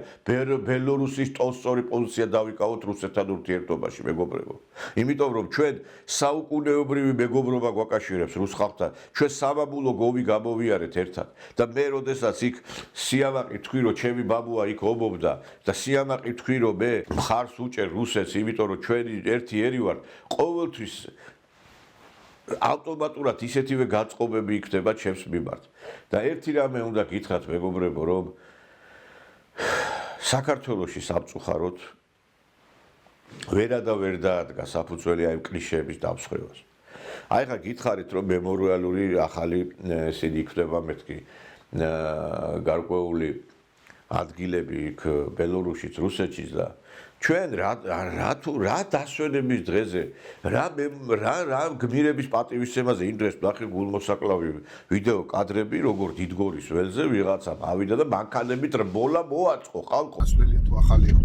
ბელორუსის ტოლსტორი პოზიცია დავიკავოთ რუსეთთან ურთიერთობაში, მეგობრებო. იმიტომ რომ ჩვენ საუკუნეობრივი მეგობრობა გვაკავშირებს რუს ხალხთან. ჩვენ სამაბულო გოვი გამოვიარეთ ერთად. და მე როდესაც იქ სიამაყი თქვი რომ ჩემი ბაბუა იქ ობობდა და სიამაყი თქვი რომ მე მხარს უჭერ რუსეთს, იმიტომ რომ ჩვენი ერთი ერი ვართ, ყოველთვის ავტომატურად ისეთივე გაწყობები იქნება ჩემს მიმართ. და ერთი რამე უნდა გითხრათ, მეგობრებო, რომ საქართველოში სამწუხაროდ ვერა და ვერ დაადგა საფუძველი აი კლიშეების დამსხვრევას. აი ხა გითხარით რომ მემორიალური ახალი ესენი იქნება მეთქი გარკვეული ადგილები იქ ბელორუსშიც, რუსეთშიც და ჩვენ რა დასვენების დღეზე, რა გმირების პატივისცემაზე იმ დღეს ნახე გულმოსაკლავი ვიდეო კადრები, როგორ დიდგორის ველზე ვიღაცა ავიდა და მანქანებით რბოლა მოაწყო ხალხო. ასველია თუ ახალია.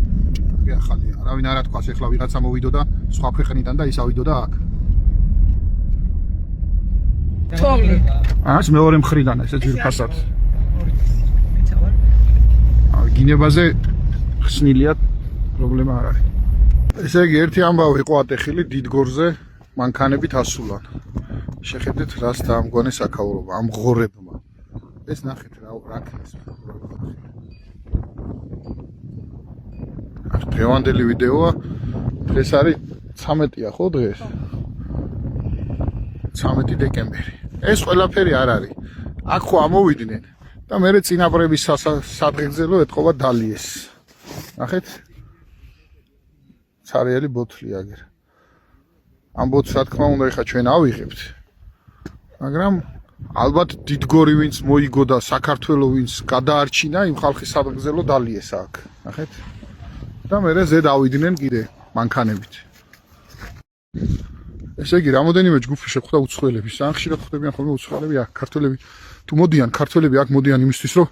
ახალია. არავინ არა თქვას ეხლა ვიღაცა მოვიდო და სხვა ქვეყნიდან და ის ავიდო და აქ. თოვლი. ეს მეორე მხრიდან ესე ძირფასად. გინებაზე ხსნილია პრობლემა არ არის. ესე იგი ერთი ამბავი იყო ატეხილი დიდგორზე მანქანებით ასულან. შეხედეთ რას დაამგვანე საქაურობა ამ ღორებმა. ეს ნახეთ რა ქნეს. დღევანდელი ვიდეოა. დღეს არის 13-ია ხო დღეს? 13 დეკემბერი. ეს ყველაფერი არ არის. აქ ხო ამოვიდნენ და მე წინაპრების სადღეგრძელო ეთყობა დალიეს. ნახეთ? ცარიელი ბოთლი აგერ. ამ ბოთლს რა თქმა უნდა ეხა ჩვენ ავიღებთ. მაგრამ ალბათ დიდგორი ვინც მოიგო და საქართველოს ვინც გადაარჩინა იმ ხალხის სადღეგრძელო დალიეს აქ. ნახეთ? და მე ზედ ავიდნენ კიდე მანქანებით. ესე იგი რამოდენიმე ჯგუფი შეხვდა უცხოელები, ან ხშირად ხვდებიან ხოლმე უცხოელები აქ, ქართველები თუ მოდიან, ქართველები აქ მოდიან იმისთვის, რომ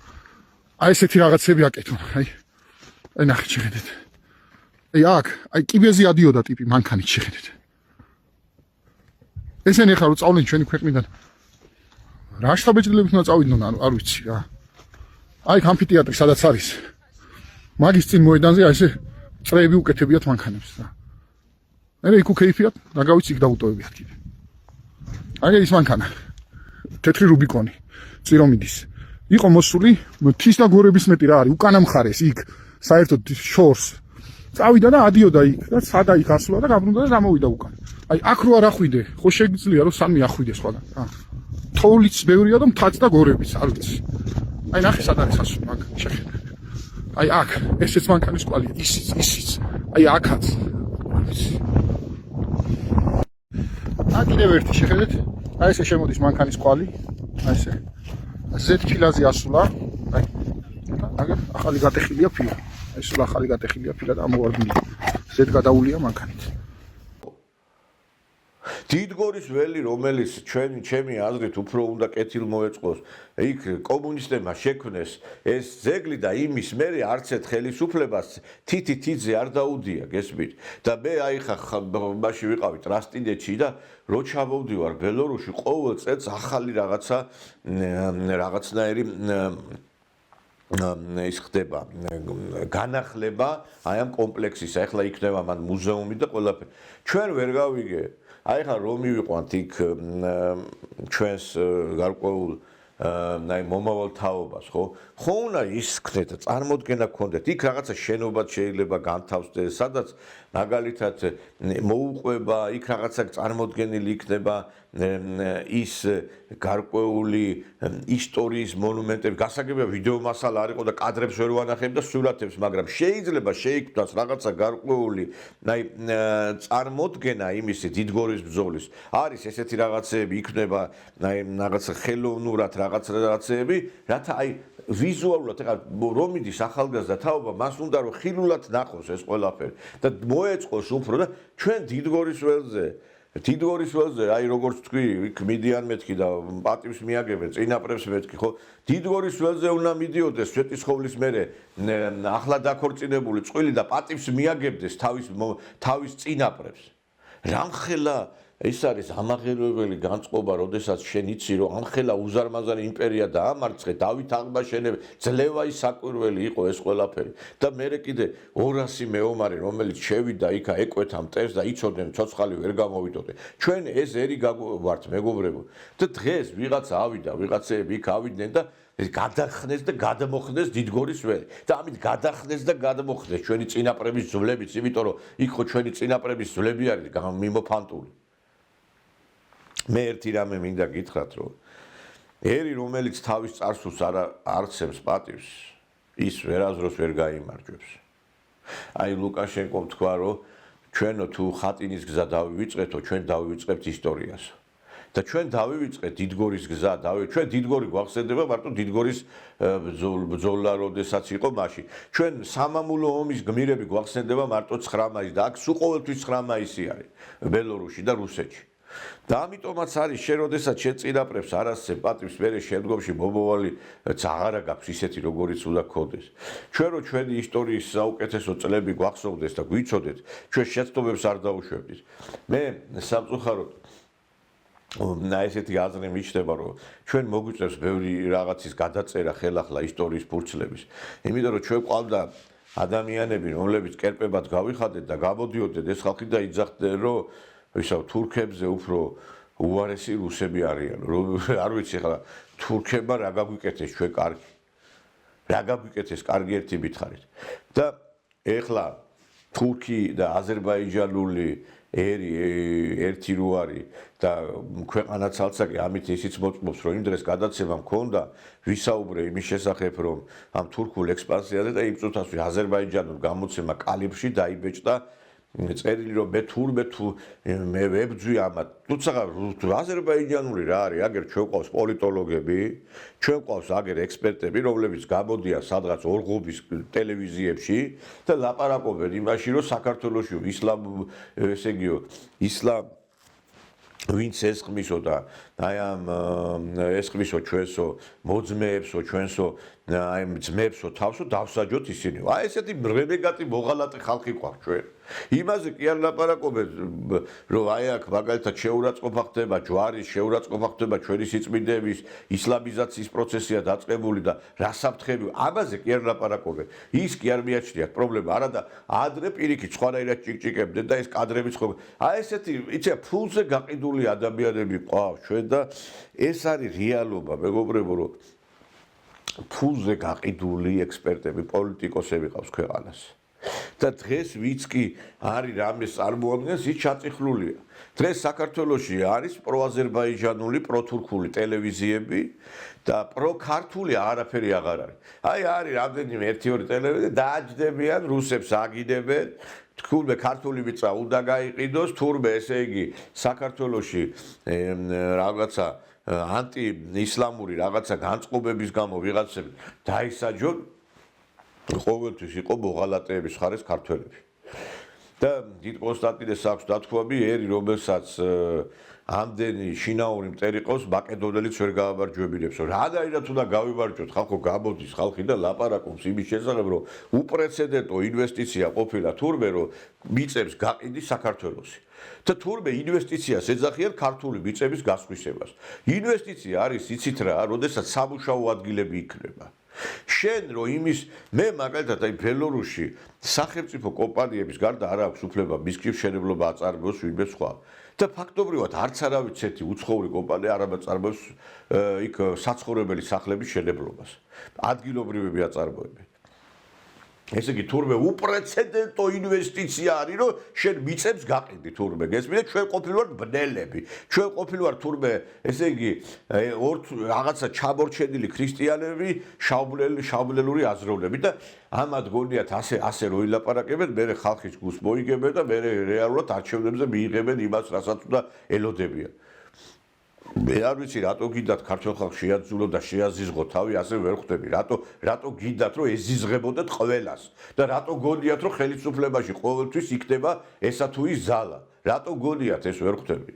აი ესეთი რაღაცები აკეთონ, აი ნახეთ შეხედეთ. აქ, აი კიბეზე ადიოდა ტიპი მანქანით შეხედეთ. ესენი ახლა რო წავლენ ჩვენი ქვეყნიდან. რა შთაბეჭდილებით უნდა წავიდნენ, არ ვიცი რა. აი ამფითეატრი სადაც არის. მაგის წინ მოედანზე აი ესე წრეები უკეთებიათ მანქანებს რა. მე იქ უკეიფიათ, დაგავიც იქ დაუტოვებიათ კიდე. აი ეს მანქანა. თეთრი რუბიკონი, წირომიდის. იყო მოსული მთის და გორების მეტი რა არის, უკანა მხარეს იქ საერთოდ შორს. წავიდა და ადიოდა იქ და სადა იქ ასულა და გაბრუნდა და გამოვიდა უკან. აი აქ რო არ ახვიდე, ხო შეგიძლია რომ სამი ახვიდე სხვაგან რა. თოვლიც ბევრია და მთაც და გორებიც არ ვიცი. აი ნახე სად არის ასული მაგ შეხედე. აი აქ ესეც მანქანის კვალი ისიც. აი აქაც. აქ კიდევ ერთი შეხედეთ. აი ესე შემოდის მანქანის კვალი. აი ესე. ზედ ფილაზე ასულა. აი. აგერ ახალი გატეხილია ფილა. აი სულ ახალი გატეხილია ფილა და ამოვარდნილი. ზედ გადაულია მანქანით. დიდგორის ველი, რომელიც ჩემი აზრით უფრო უნდა კეთილ მოეწყოს, იქ კომუნისტებმა შექმნეს ეს ძეგლი და იმის მერე არც ერთ ხელისუფლებას თითზე არ დაუდია, გესმით? და მე აი ხა მაშინ ვიყავი ტრასტინეთში და რო ჩამოვდივარ ბელორუსში, ყოველ წელს ახალი რაღაცნაირი ის ხდება განახლება აი ამ კომპლექსის. ახლა იქნება მან მუზეუმი და ყველაფერი. ჩვენ ვერ გავიგე. აი ხა რომ მივიყვანთ იქ ჩვენს გარკვეულ მომავალ თაობას, ხო? ხო უნდა ისქნეთ, წარმოდგენა გქონდეთ. იქ რაღაცა შენობაც შეიძლება განთავსდეს, სადაც მაგალითად მოუყვება, იქ რაღაცა წარმოდგენილი იქნება ის გარკვეული ისტორიის მონუმენტები. გასაგებია ვიდეო მასალა არ იყო და კადრებს ვერ ვანახებ და სურათებს, მაგრამ შეიძლება შეიქმნას რაღაცა გარკვეული წარმოდგენა იმისი დიდგორის ბრძოლის. არის ესეთი რაღაცეები იქნება, რაღაცა ხელოვნურად რაღაცეები, რათა აი ვიზუალურად ეხლა რომ მიდის ახალგაზრდა თაობა, მას უნდა რომ ხილულად ნახოს ეს ყველაფერი და მოეწყოს უფრო და ჩვენ დიდგორის ველზე, აი როგორც თქვი, იქ მიდიან მეთქი და პატივს მიაგებენ, წინაპრებს მეთქი, ხო? დიდგორის ველზე უნდა მიდიოდეს სვეტისხოვლის მერე ახლა დაქორწინებული წყვილი და პატივს მიაგებდეს თავის წინაპრებს. რამხელა ეს არის ამაღელვებელი განწყობა, როდესაც შენ იცი, რომ ამხელა უზარმაზარი იმპერია დაამარცხე, დავით აღმაშენებელი, ძლევაი საკვირველი იყო ეს ყველაფერი. და მერე კიდე 200 მეომარი, რომელიც შევიდა იქა ეკვეთა მტერს და იცოდნენ ცოცხალი ვერ გამოვიდოდე. ჩვენ ეს ერი ვართ მეგობრებო. და დღეს ვიღაცა ავიდა, ვიღაცები იქ ავიდნენ და გადახნეს და გადმოხდეს დიდგორის ველი. და ამით გადახნეს და გადმოხდეს ჩვენი წინაპრების ძვლებიც, იმიტომ რომ იქ ხო ჩვენი წინაპრების ძვლები არის მიმოფანტული. მე ერთი რამე მინდა გითხრათ, რომ ერი რომელიც თავის წარსულს არ არცემს პატივს, ის ვერაზროს ვერ გაიმარჯვებს. აი ლუკაშენკომ თქვა, რომ ჩვენო თუ ხატინის გზა დავივიწყებთო, ჩვენ დავივიწყებთ ისტორიას. და ჩვენ დავივიწყეთ დიდგორის გზა, ჩვენ დიდგორი გვახსენდება მარტო დიდგორის ბრძოლა, როდესაც იყო მაშინ. ჩვენ სამამულო ომის გმირები გვახსენდება მარტო 9 მაისს და აქ სულ ყოველთვის 9 მაისი არის ბელორუსში და რუსეთში. და ამიტომაც არის შენ როდესაც შეწინაპრებს არასცემ პატივს მერე შემდგომში მომავალი აღარა გაქვს ისეთი როგორიც უნდა გქონდეს. ჩვენ რო ჩვენი ისტორიის საუკეთესო წლები გვახსოვდეს და გვიცოდეთ, ჩვენ შეცდომებს არ დაუშვებდით. მე სამწუხაროდ ესეთი აზრი მიჩნდება, რომ ჩვენ მოგვიწევს ბევრი რაღაცის გადაწერა ხელახლა ისტორიის ფურცლების. იმიტომ რომ ჩვენ ყავდა ადამიანები, რომლებიც კერპებად გავიხადეთ და გამოდიოდნენ ეს ხალხი და იძახდნენ, რომ ვისაუბრ თურქებზე უფრო უარესი რუსები არიან. არ ვიცი ხა თურქებმა რა გაგვიკეთეს ჩვენ კარგი. რა გაგვიკეთეს კარგი ერთი მითხარით. და ეხლა თურქი და აზერბაიჯანული ერი ერთი რო არის და ქვეყანაც ალცაკი ამით ისიც მოწმობს რომ იმ დღეს გადაცემა მქონდა ვისაუბრე იმის შესახებ რომ ამ თურქულ ექსპანსიაზე და იმ წუთას აზერბაიჯანულ გამოცემა კალიბრში დაიბეჭდა წერილი რომ მე თურმე თუ მე ვებძვი ამათ თუცა აზერბაიჯანული რა არის აგერ ჩვენ ყავს პოლიტოლოგები ჩვენ ყავს აგერ ექსპერტები რომლებიც გამოდიან სადღაც ორღობის ტელევიზიებში და ლაპარაკობენ იმაში რომ საქართველოში ისლამ ესე იგიო ისლამ ვინც ესხმისო და აი ამ ესხმისო ჩვენსო მოძმეებსო ჩვენსო აი ამ ძმებსო თავსო დავსაჯოთ ისინი. აი ესეთი რებეგატი მოღალატე ხალხი ყავს ჩვენ. იმაზე კი არ ლაპარაკობენ რომ აი აქ მაგალითად შეურაცხყოფა ხდება ჯვარის შეურაცხყოფა ხდება ჩვენი სიწმინდეების ისლამიზაციის პროცესია დაწყებული და რასაფრთხები ამაზე კი არ ლაპარაკობენ. ის კი არ მიაჩნიათ პრობლემა არადა ადრე პირიქით სხვანაირად ჭიკჭიკებდნენ და ეს კადრებიც ხო აი ესეთი იცი ფულზე გაყიდული ადამიანები ყავს ჩვენ და ეს არის რეალობა მეგობრებო რომ ფულზე გაყიდული ექსპერტები პოლიტიკოსები ყავს ქვეყანას და დღეს ვიც კი არის რამეს წარმოადგენს ის ჩაწიხლულია დღეს საქართველოში არის პროაზერბაიჯანული პროთურქული ტელევიზიები და პროქართული არაფერი აღარ არის აი არის რამდენიმე 1-2 ტელევიზია დააჯდებიან რუსებს აგიდებენ თურმე ქართული მიწა უნდა გაიყიდოს თურმე ესე იგი საქართველოში რაღაცა ანტი-ისლამური რაღაცა განწყობების გამო ვიღაცები დაისაჯონ ყოველთვის იყო მოღალატეების ხარეს ქართველები და დიდ კონსტანტინეს აქვს დათქვამი ერი რომელსაც ამდენი შინაური მტერი ყავს მაკედონელიც ვერ გააბარჯვებინებს რადგანაც უნდა გავიბარჯვოთ ხალხო გამოდის ხალხი და ლაპარაკობს იმის შესახებ რომ უპრეცედენტო ინვესტიცია ყოფილა თურმე რომ მიწებს გაყიდის საქართველოსი და თურმე ინვესტიციას ეძახიან ქართული მიწების გასხვისებას ინვესტიცია არის იცით რა როდესაც სამუშაო ადგილები იქნება შენ რო იმის მე მაგალითად აი ბელორუსში სახელმწიფო კომპანიების გარდა არ აქვს უფლება მის მშენებლობა აწარმოოს ვინმე სხვა და ფაქტობრივად არც არავის ერთი უცხოური კომპანია არ აწარმოებს იქ საცხოვრებელი სახლების მშენებლობას ადგილობრივები აწარმოებენ ესე იგი თურმე უპრეცედენტო ინვესტიცია არის რომ შენ მიწებს გაყიდი თურმე გესმის და ჩვენ ყოფილვართ ბნელები ჩვენ ყოფილვართ თურმე ესე იგი რაღაცა ჩამორჩენილი ქრისტიანები შავბლელური აზროვნები და ამათ გონიათ ასე რო ილაპარაკებენ მე ხალხის გულს მოიგებენ და მე რეალურად არჩევნებზე მიიღებენ იმას რასაც უნდა ელოდებიან მე არ ვიცი რატო გიდათ ქართულ ხალხს შეაძულო და შეაზიზღო თავი ასე ვერ ხვდები რატო გიდათ რომ ეზიზღებოდეთ ყველას და რატო გონიათ რომ ხელისუფლებაში ყოველთვის იქნება ესა თუ ის ზალა რატო გონიათ ეს ვერ ხვდები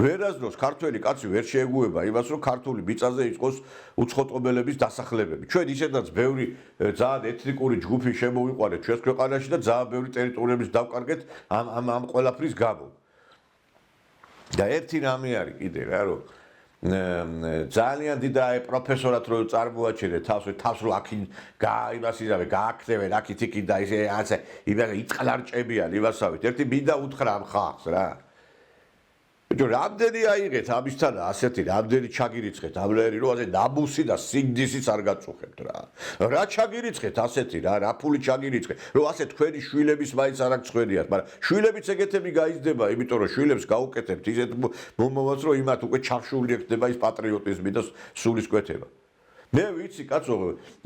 ვერასდროს ქართველი კაცი ვერ შეეგუება იმას რომ ქართული მიწაზე იყოს უცხოტყობელების დასახლებები ჩვენ ისედაც ბევრი ძალიან ეთნიკური ჯგუფი შემოვიყვანეთ ჩვენს ქვეყანაში და ძალიან ბევრი ტერიტორიების დავკარგეთ ამ ყველაფრის გამო და ერთი რამე არის კიდე რა რომ ძალიან დიდი პროფესორად რო წარმოაჩენე თავს რო აქ იმას იზავე გააკეთებენ აქით იქით და ისე ასე იმას იწყლარჭებიან იმასავით ერთი მინდა უთხრა ამ ხალხს რა ბიჭო რამდენი აიღეთ ამისთან ასეთი რამდენი ჩაგირიცხეთ ამლერი რომ ასე ნაბუსი და სინდისიც არ გაწუხებთ რა ჩაგირიცხეთ ასეთი რა ფული ჩაგირიცხეთ რომ ასე თქვენი შვილების მაინც არ აღწყვეტიათ მაგრამ შვილებიც ეგეთები გაიზრდება იმიტომ რომ შვილებს გაუკეთებთ ისეთ მომავალს რომ იმათ უკვე ჩახშული ხდება ის პატრიოტიზმი და სულისკვეთება მე ვიცი კაცო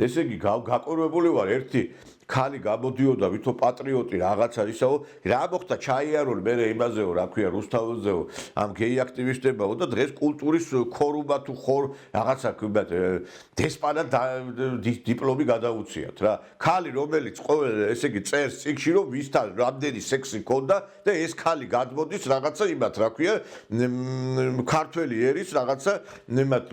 ესე იგი გაკურვებული ვარ ერთი ქალი გამოდიოდა ვითო პატრიოტი რაღაცა ისაო რა მოხდა ჩაიარონ მე იმაზეო რა ქვია რუსთაველზეო ამ გეი აქტივისტებაო და დღეს კულტურის ქორუმა თუ ხორ რაღაცა ქვია დესპანა დიპლომი გადაუციათ რა ქალი რომელიც ყოველ ესე იგი წერს წიგნში რომ ვისთან რამდენი სექსი ქონდა და ეს ქალი გადმოდის რაღაცა იმათ რა ქვია ქართველი ერის რაღაცა იმათ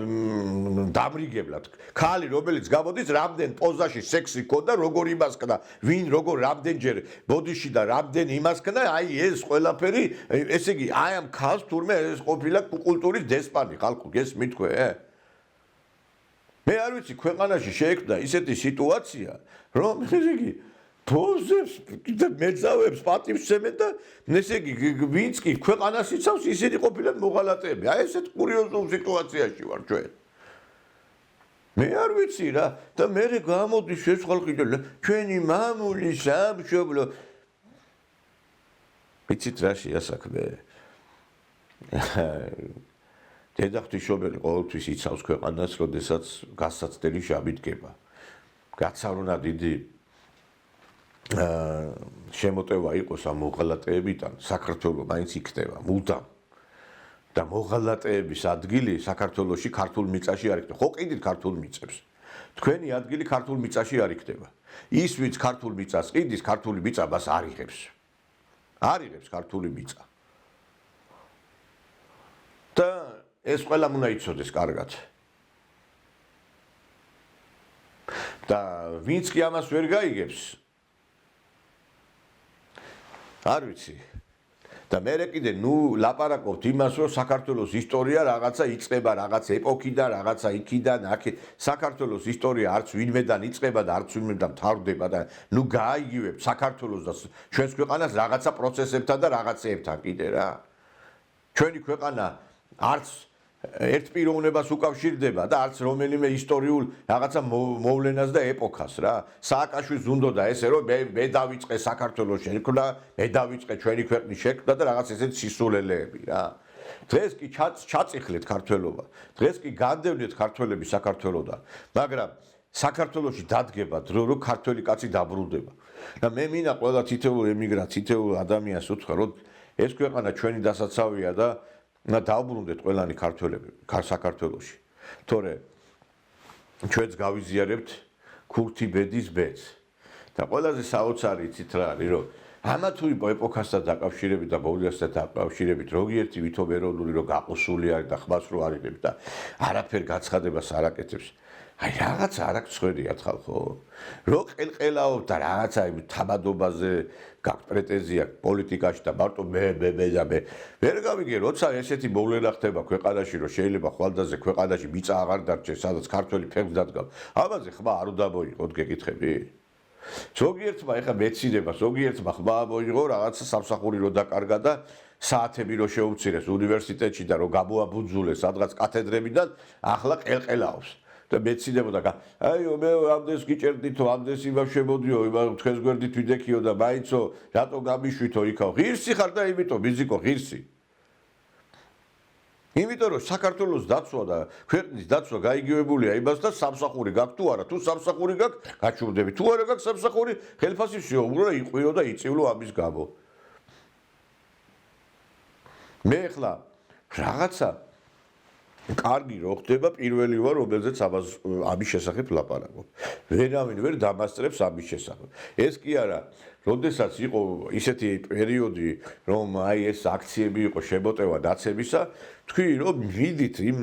დამრიგებლად ქალი რომელიც გამოდის რამდენ პოზაში სექსი ქონდა როგორ იმასკნა ვინ როგორ რამდენჯერ ბოდიში და რამდენ იმასკნა აი ეს ყველაფერი ესე იგი აი ამ ქალს თურმე ეს ყოფილა კულტურის დესპანი ხალხო გესმით თქვენ მე არ ვიცი ქვეყანაში შეექმნა ისეთი სიტუაცია რომ ესე იგი პოზებს და მეძავებს პატივსცემენ და ესე იგი ვინც კი ქვეყანას იცავს ისინი ყოფილან მოღალატეები აი ესეთ კურიოზულ სიტუაციაში ვარ ჩვენ მე არ ვიცი რა და მე გამოდის ეს ხალხი და ჩვენი მამული სამშობლო ვიცით რა შეასაქმე დედაღვთისმშობელი ყოველთვის იცავს ქვეყანას როდესაც გასაცდელი შაბი დგება გაცავნა დიდი შემოტევა იყოს ამ მოღალატეებიდან საქართველო მაინც იქნება მუდამ და მოღალატეების ადგილი საქართველოში ქართულ მიწაში არ იქნება. ხო კიდით ქართულ მიწებს. თქვენი ადგილი ქართულ მიწაში არ იქნება. ის ვინც ქართულ მიწას ყიდის, ქართული მიწა მას არ იღებს. არ იღებს ქართული მიწა. და ეს ყველამ უნდა იცოდეს კარგად. და ვინც კი ამას ვერ გაიგებს არ ვიცი და მე კიდე ლაპარაკობთ იმას რომ საქართველოს ისტორია რაღაცა იწყება რაღაც ეპოქიდან რაღაცა იქიდან აქ საქართველოს ისტორია არც ვინმედან იწყება და არც ვინმედან მთავრდება და გაიგივებ საქართველოს და ჩვენს ქვეყანას რაღაცა პროცესებთან და რაღაცეებთან კიდე რა ჩვენი ქვეყანა არც ერთ პიროვნებას უკავშირდება და არც რომელიმე ისტორიულ რაღაცა მოვლენას და ეპოქას რა სააკაშვილს უნდოდა ესე რომ მე დავიწყე საქართველოს შექმნა მე დავიწყე ჩვენი ქვეყნის შექმნა და რაღაც ესეთ სისულელეები რა დღეს კი ჩაწიხლეთ ქართველობა დღეს კი განდევნეთ ქართველები საქართველოდან მაგრამ საქართველოში დადგება დრო რომ ქართველი კაცი დაბრუნდება და მე მინდა ყველა თითოეულ ემიგრანტს თითოეულ ადამიანს უთხრა რომ ეს ქვეყანა ჩვენი დასაცავია და და დაუბრუნდეთ ყველანი ქართველები საქართველოში. თორე ჩვენც გავიზიარებთ ქურთი ბედის ბედს. და ყველაზე საოცარი იცით რა არის რომ ამა თუ ეპოქასთან დაკავშირებით და ბოლიასთან დაკავშირებით ზოგიერთი ვითომ ეროვნული რომ გაყოსული არის და ხმას რო არიღებს და არაფერ გაცხადებას არ აკეთებს. აი რაღაცა არ აქვს ხვერიათ ხალხო. რო ყელყელაობ და რაღაცა იმ თამადობაზე გაქვს პრეტენზია პოლიტიკაში და მარტო მე ვერ გავიგე როცა ესეთი მოვლენა ხდება ქვეყანაში რომ შეიძლება ხვალდაზე ქვეყანაში მიწა აღარ დარჩეს სადაც ქართველი ფეხს დადგავს. ამაზე ხმა არ უნდა მოიყოთ გეკითხები. ზოგიერთმა ეხა მეცინება ზოგიერთმა ხმა მოიღო რაღაცა სამსახური რო დაკარგა და საათები რო შეუცირეს უნივერსიტეტში და რო გამოაბუძულეს სადღაც კათედრებიდან ახლა ყელყელაობს. და მეცინებოდა აიო მე ამდენს გიჭერდითო ამდენს იმას შემოდიო იმას თქვენს გვერდით ვიდექიო და მაინცო რატო გამიშვითო იქაო ღირსი ხარ და იმიტომ ბიზიკო ღირსი იმიტომ რომ საქართველოს დაცვა და ქვეყნის დაცვა გაიგივებულია იმასთან სამსახური გაქვს თუ არა თუ სამსახური გაქვს გაჩვენდები თუ არა გაქვს სამსახური ხელფასი შეუღრო და იყვიო და იწივლო ამის გამო მე ახლა რაღაცა კარგი რო ხდება პირველი ვარ რომელზეც ამის შესახებ ლაპარაკობ. ვერავინ ვერ დამასწრებს ამის შესახებ. ეს კი არა, როდესაც იყო ისეთი პერიოდი, რომ აი ეს აქციები იყო შემოტევა ნაცებისა, თქვი რომ მიდით იმ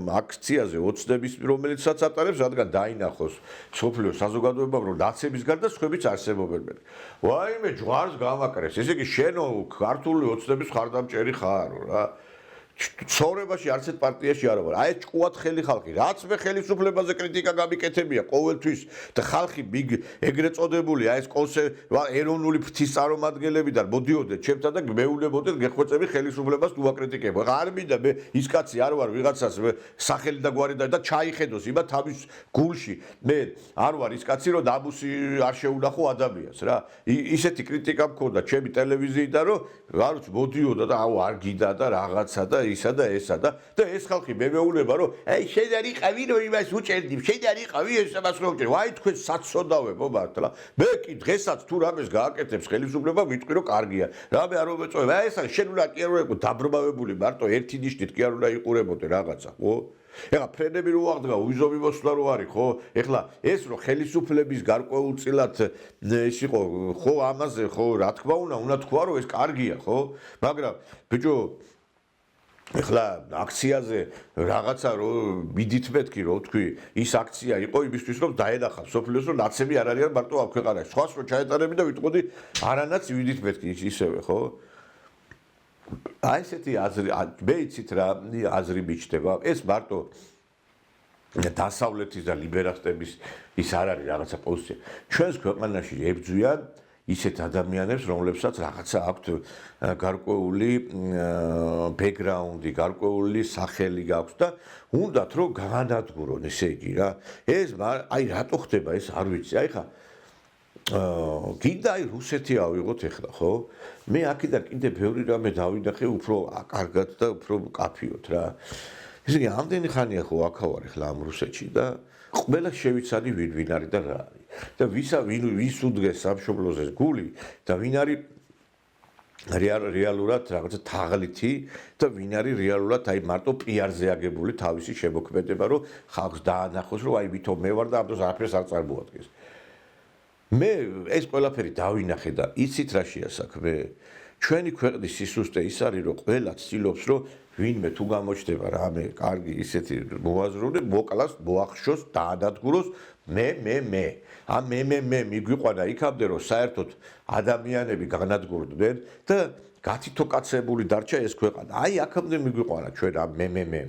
აქციაზე ოცნების რომელიცაც ატარებს, რადგან დაინახოს სოფლიო საზოგადოებამ რომ ნაცების გარდა სხვებიც არსებობენ. ვაიმე ჯვარს გამაკრეს. ესე იგი შენო ქართული ოცნების ხარდამჭერი ხარო რა. ცხოვრებაში არც ერთ პარტიაში არ ვარ. აი ჭკუათ ხელი ხალხი. რაც მე ხელისუფლებაზე კრიტიკა გამიკეთებია ყოველთვის და ხალხი ეგრეთ წოდებული აი ეს ეროვნული ფრთის წარმომადგენლებიდან მოდიოდეთ ჩემთან და მეულებოდეთ გეხვეწები ხელისუფლებას თუ აკრიტიკებ. არ მინდა მე ის კაცი არ ვარ ვიღაცას სახელი და გვარი და ჩაიხედოს იმა თავის გულში. მე არ ვარ ის კაცი რომ დაბუსი არ შეუნახო ადამიანს რა. ისეთი კრიტიკა მქონდა ჩემი ტელევიზიიდან რომ არ ვიცი მოდიოდა და აუ არ გიდა და რაღაცა და ისა და ესა და ეს ხალხი მე მეუბნება რომ აი შენ არ იყავი რომ იმას უჭერდი შენ არ იყავი ეს ამას რომ უჭერ აი თქვენ საცოდავებო მართლა მე კი დღესაც თუ რამეს გააკეთებს ხელისუფლება ვიტყვი რომ კარგია რამე არ მომეწოება აი ესა შენ უნდა კი არ უნდა იყო დაბრმავებული მარტო ერთი ნიშნით კი არ უნდა იყურებოდე რაღაცა ხო ეხლა ფრენები რო აღდგა უიზომი მოსვლა რო არის ხო ეხლა ეს რო ხელისუფლების გარკვეულწილად ეს იყო ხო ამაზე ხო რა თქმა უნდა თქვა რომ ეს კარგია ხო მაგრამ ბიჭო ეხლა აქციაზე რაღაცა რო მიდით მეთქი რო თქვი ის აქცია იყო იმისთვის რომ დაენახა სოფლიოს რომ ნაცები არ არიან მარტო აქ ქვეყანაში სხვას რო ჩაეტარები და ვიტყოდი არანაც მიდით მეთქი ისევე ხო აი ესეთი აზრი მე იცით რა აზრი მიჩნდება ეს მარტო დასავლეთის და ლიბერალების ის არ არის რაღაცა პოზიცია ჩვენს ქვეყანაში ებრძვიან ისეთ ადამიანებს რომლებსაც რაღაცა აქვთ გარკვეული ბექგრაუნდი გარკვეული სახელი გაქვს და უნდათ რომ განადგურონ ესე იგი რა ეს აი რატო ხდება ეს არ ვიცი აი ხა გინდა აი რუსეთი ავიღოთ ეხლა ხო მე აქედან კიდე ბევრი რამე დავინახე უფრო კარგად და უფრო კაფიოთ რა ესე იგი ამდენი ხანია ხო აქ ვარ ეხლა ამ რუსეთში და ყველა შევიცადი ვინ არის და რა არის და ვის უდგეს სამშობლოზე გული და ვინ არის რეალურად რაღაცა თაღლითი და ვინ არის რეალურად აი მარტო პიარზე აგებული თავისი შემოქმედება რომ ხალხს დაანახოს რომ აი ვითომ მე ვარ და ამ დროს არაფერს არ წარმოადგენს მე ეს ყველაფერი დავინახე და იცით რა შეასაქმე ჩვენი ქვეყნის სისუსტე ის არის რომ ყველა ცდილობს რომ ვინმე თუ გამოჩნდება რამე კარგი ისეთი მოაზროვნე მოკლას მოახშოს დაადადგუროს მე ამ მე მიგვიყვანა იქამდე რომ საერთოდ ადამიანები განადგურდნენ და გათითოკაცებული დარჩა ეს ქვეყანა აი აქამდე მიგვიყვანა ჩვენ ამ მე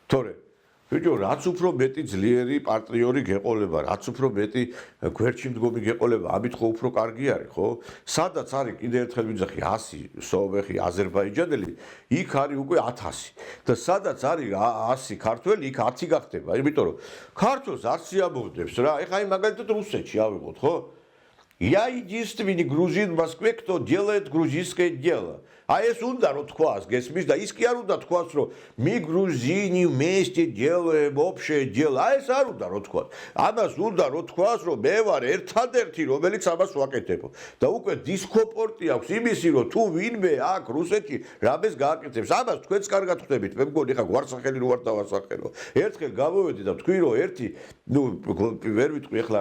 თორე ბიჭო, რაც უფრო მეტი ძლიერი პატრიოტი გეყოლება, რაც უფრო მეტი გვერდში მდგომი გეყოლება, ამით ხო უფრო კარგი არის, ხო? სადაც არის კიდე ერთხელ ვიძახი 100 სლოვენი, აზერბაიჯანელი, იქ არის უკვე 1000. და სადაც არის 100 ქართველი, იქ 10 გახდება, იმიტომ რომ ქართველს არ სიამოვნებს რა. ეხლა აი მაგალითად რუსეთში ავიღოთ, ხო? Я единственный грузин в Москве, кто делает грузинское дело. А если он да ротквас, гесмиш, да иски ару да тквас, что мы грузины вместе делаем общее дело. А если ару да ротквас. А нас он да ротквас, что бевар, эртадерти, робелик самас вакетепо. Да уке дискомпорти აქვს იმისი, რომ თუ ვინმე აქ რუსეთში რამეს გააკეთებს, ამას თქვენც კარგად ხვდებით. მე მგონი ხა გვარსახელი რო არ დავასახელო. ერთხელ გამოვედი და თქვი რომ ერთი, ვერ ვიტყვი ახლა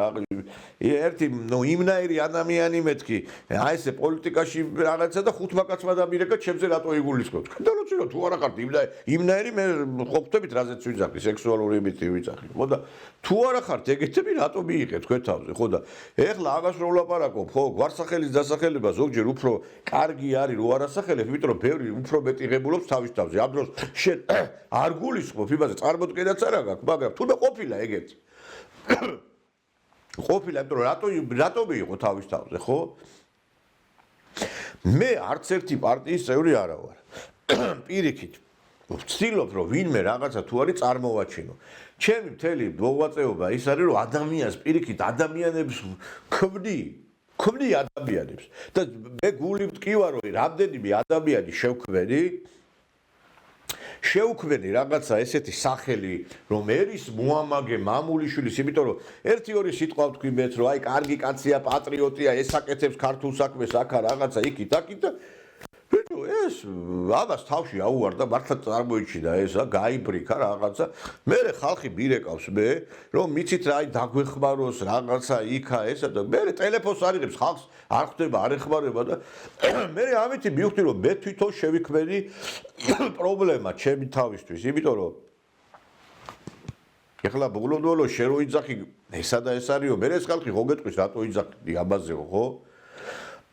ერთი, იმნაირი ადამიანი მეთქი, აი ესე პოლიტიკაში რაღაცა და ხუთმა კაცმა დამირეკა ჩემზე რატო იგულისხმობ. თქვენ და როცა თუ არა ხართ იმნაირი მე ხო ხვდებით რაზეც ვიძახი, სექსუალური იმით ვიძახი. ხო და თუ არა ხართ ეგეთები რატო მიიღეთ თქვენ თავზე, ხო და ეხლა ამას რო ვლაპარაკობ, ხო, გვარსახელის დასახელება ზოგჯერ უფრო კარგი არის რო არასახელებ, იმიტომ რომ ბევრი უფრო მეტი ღებულობს თავის თავზე. ამ დროს შენ არ გულისხმობ იმაზე, წარმოდგენაც არ აქვს, მაგრამ თუნდაც ყოფილა ეგეთი. ყოფილა, იმიტომ რომ რატო მიიღო თავის თავზე, ხო? მე არც ერთი პარტიის წევრი არა ვარ. პირიქით ვცდილობ რომ ვინმე რაღაცა თუ არის წარმოვაჩინო. ჩემი მთელი მოღვაწეობა ის არის რომ ადამიანს პირიქით ადამიანებს ქმნი ადამიანებს და მე გული მткиვა რომ რამდენიმე ადამიანი შევქმენი რაღაცა ესეთი სახელი რომ ერის მოამაგე მამულიშვილის, იმიტომ რომ 1-2 სიტყვა ვთქვი მეც რომ აი კარგი კაცია, პატრიოტია, ესაკეთებს ქართულ საქმეს, აქა რაღაცა იქით აქით და ეს ამას თავში აუვარდა, მართლა წარმოიჩინა ესა, გაიბრიქა რაღაცა. მერე ხალხი მირეკავს მე, რომ მიცით რა აი დაგვეხმაროს რაღაცა იქა ესა და მერე ტელეფონს არიღებს ხალხს, არ ხვდება, არ ეხმარება და მერე ამითი მივხვდი რომ მე თვითონ შევიქმნი პრობლემა ჩემი თავისთვის, იმიტომ რომ ეხლა ბოლო შენ რო იძახი ესა და ეს არისო, მერე ეს ხალხი ხო გეტყვის რატო იძახი ამაზეო, ხო?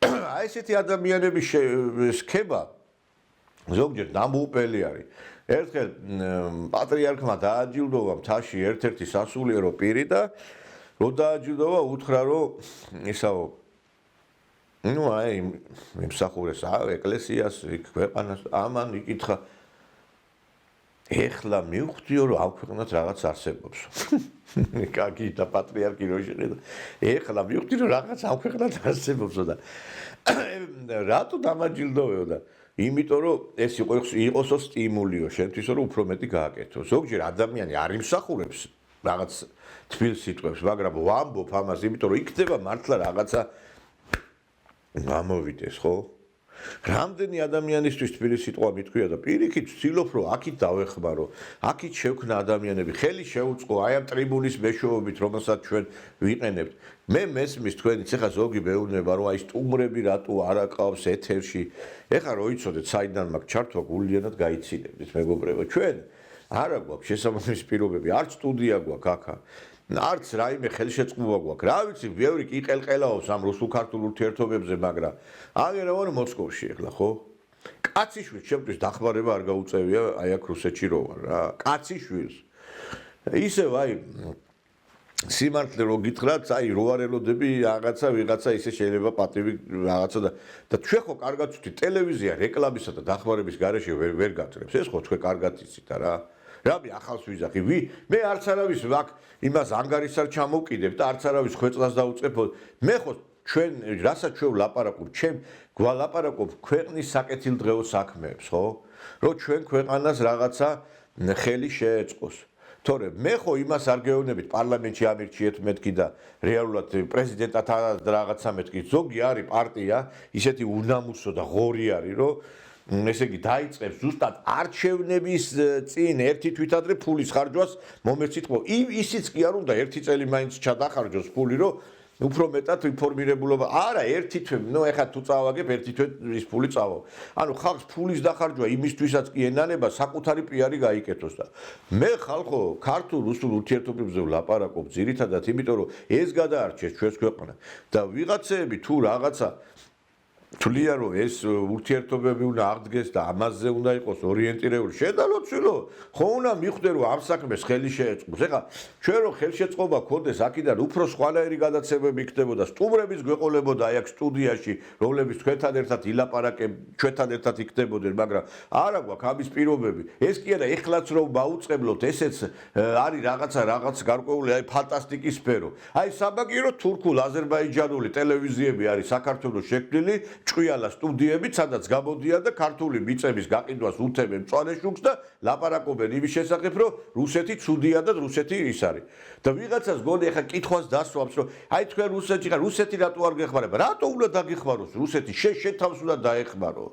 აი ესეთი ადამიანები შექება ზოგჯერ დამოუპელი არის. ერთხელ პატრიარქმა დააჯილდოვა მთაში ერთ-ერთი სასულიერო პირი და რო დააჯილდოვა უთხრა რომ ისაო აი იმსახურეს ეკლესიას, ქვეყანას ამან იკითხა ეხლა მივხვდიო რომ ამ ქვეყანას რაღაც არსებობს. კარგი და პატრიარქი რო შეხედა. ეხლა მივხვდი რომ რაღაც ამ ქვეყანას არსებობსო და რატო დამაჯილდოვეო და იმიტომ რომ ეს იყოსო სტიმულიო შენთვის რომ უფრო მეტი გააკეთო. ზოგჯერ ადამიანი არ იმსახურებს რაღაც თბილ სიტყვებს, მაგრამ ვამბობ ამას, იმიტომ რომ იქნება მართლა რაღაცა გამოვიდეს, ხო? რამდენი ადამიანისთვის თბილი სიტყვა მithქვია და პირიქით ვცდილობ რომ აქით დავეხმარო, აქით შევქნა ადამიანები, ხელი შეუწყო აი ამ ტრიბუნის მეშვეობით, რომელსაც ჩვენ ვიყენებთ. მე მესმის თქვენიც ეხა ზოგი მეუბნება რომ აი სტუმრები რატო არ აკავს ეთერში. ეხა რო იცოდეთ საიდან მაქვს ჩართვა გულიანად გაიცინებთ მეგობრებო. ჩვენ არა გვაქვს შესაბამისი პირობები, არც სტუდია გვაქვს აქა. არც რაიმე ხელშეწყობა გვაქვს. რა ვიცი, ბევრი ყიყელყელაობს ამ რუსულ-ქართულ ურთიერთობებზე, მაგრამ აგერა ვარ მოსკოვში ახლა, ხო? კაციშვილს ჩემთვის დახმარება არ გაუწევია, აი აქ რუსეთში რო ვარ რა. კაციშვილს. ისევ აი სიმართლე რო გითხრათ, აი რო არ ელოდები რაღაცა ვიღაცა ისე შეიძლება პატივი რაღაცა და ჩვენ ხო კარგად ვთქვით, ტელევიზია რეკლამისა და დახმარების გარეშე ვერ გაძლებს. ეს ხო თქვენ კარგად იცით რა. რამე ახალს ვიზახი, მე არც არავის ვაკ იმას ანგარიშს არ ჩამოვკიდებ და არც არავის ხვეწლას დაუწებ. მე ხო ჩვენ რასაც ჩვენ ვლაპარაკობ, ჩვენ გვალაპარაკობ ქვეყნის საკეთილდღეო საქმეებს, ხო? რომ ჩვენ ქვეყანას რაღაცა ხელი შეეწყოს. თორე მე ხო იმას არ გეუბნებით პარლამენტში ამირჩიეთ მეთქი და რეალურად პრეზიდენტად რაღაცა მეთქი. ზოგი არის პარტია, ისეთი უნამუსო და ღორი არის, რომ ესე იგი დაიწყებს ზუსტად არჩევნების წინ ერთი თვითადრე ფულის ხარჯვას მომეციტყო. ისიც კი არ უნდა ერთი წელი მაინც ჩადახარჯოს ფული, რომ უფრო მეტად ინფორმირებულობა. არა, ერთი თვე, ეხლა თუ წავაგებ, ერთი თვე ის ფული წავა. ანუ ხალხს ფულის დახარჯვა იმისთვისაც კი ენანება საკუთარი პიარი გაიკეთოს და მე ხალხო ქართულ რუსულ ურთიერთობებზე ვლაპარაკობ ძირითადად, იმიტომ რომ ეს გადაარჩეს ჩვენს ქვეყანა და ვიღაცეები თუ რაღაცა თვლიან რომ ეს ურთიერთობები უნდა აღდგეს და ამაზე უნდა იყოს ორიენტირებული. შედალოცილო, ხო უნდა მიხვდე რომ ამ საქმეს ხელი შეეწყოს. ეხლა ჩვენ რომ ხელშეწყობა გქონდეს აქედან უფრო სხვანაირი გადაცემები იქნებოდა, სტუმრების გვეყოლებოდა აი აქ სტუდიაში, რომლებიც თქვენთან ერთად ილაპარაკებ, ჩვენთან ერთად იქნებოდნენ, მაგრამ არა გვაქვს ამის პირობები. ეს კი არა, ეხლაც რომ მაუწყებლოთ, ესეც არის რაღაც გარკვეული აი ფანტასტიკის სფერო. აი საბაგირო თურქულ, აზერბაიჯანული ტელევიზიები არის საქართველოს შექმნილი ჭყიალა სტუდიები, სადაც გამოდიან და ქართული მიწების გაყიდვას უთმენ მწვანე შუქს და ლაპარაკობენ იმის შესახებ, რომ რუსეთი ცუდია და რუსეთი ის არის. და ვიღაცას გონი ახლა კითხვას დასვამს, რომ აი თქვენ რუსეთში ხარ, რუსეთი რატო არ გეხმარება? რატო უნდა დაგეხმაროს რუსეთი? შეთავს უნდა დაეხმარო.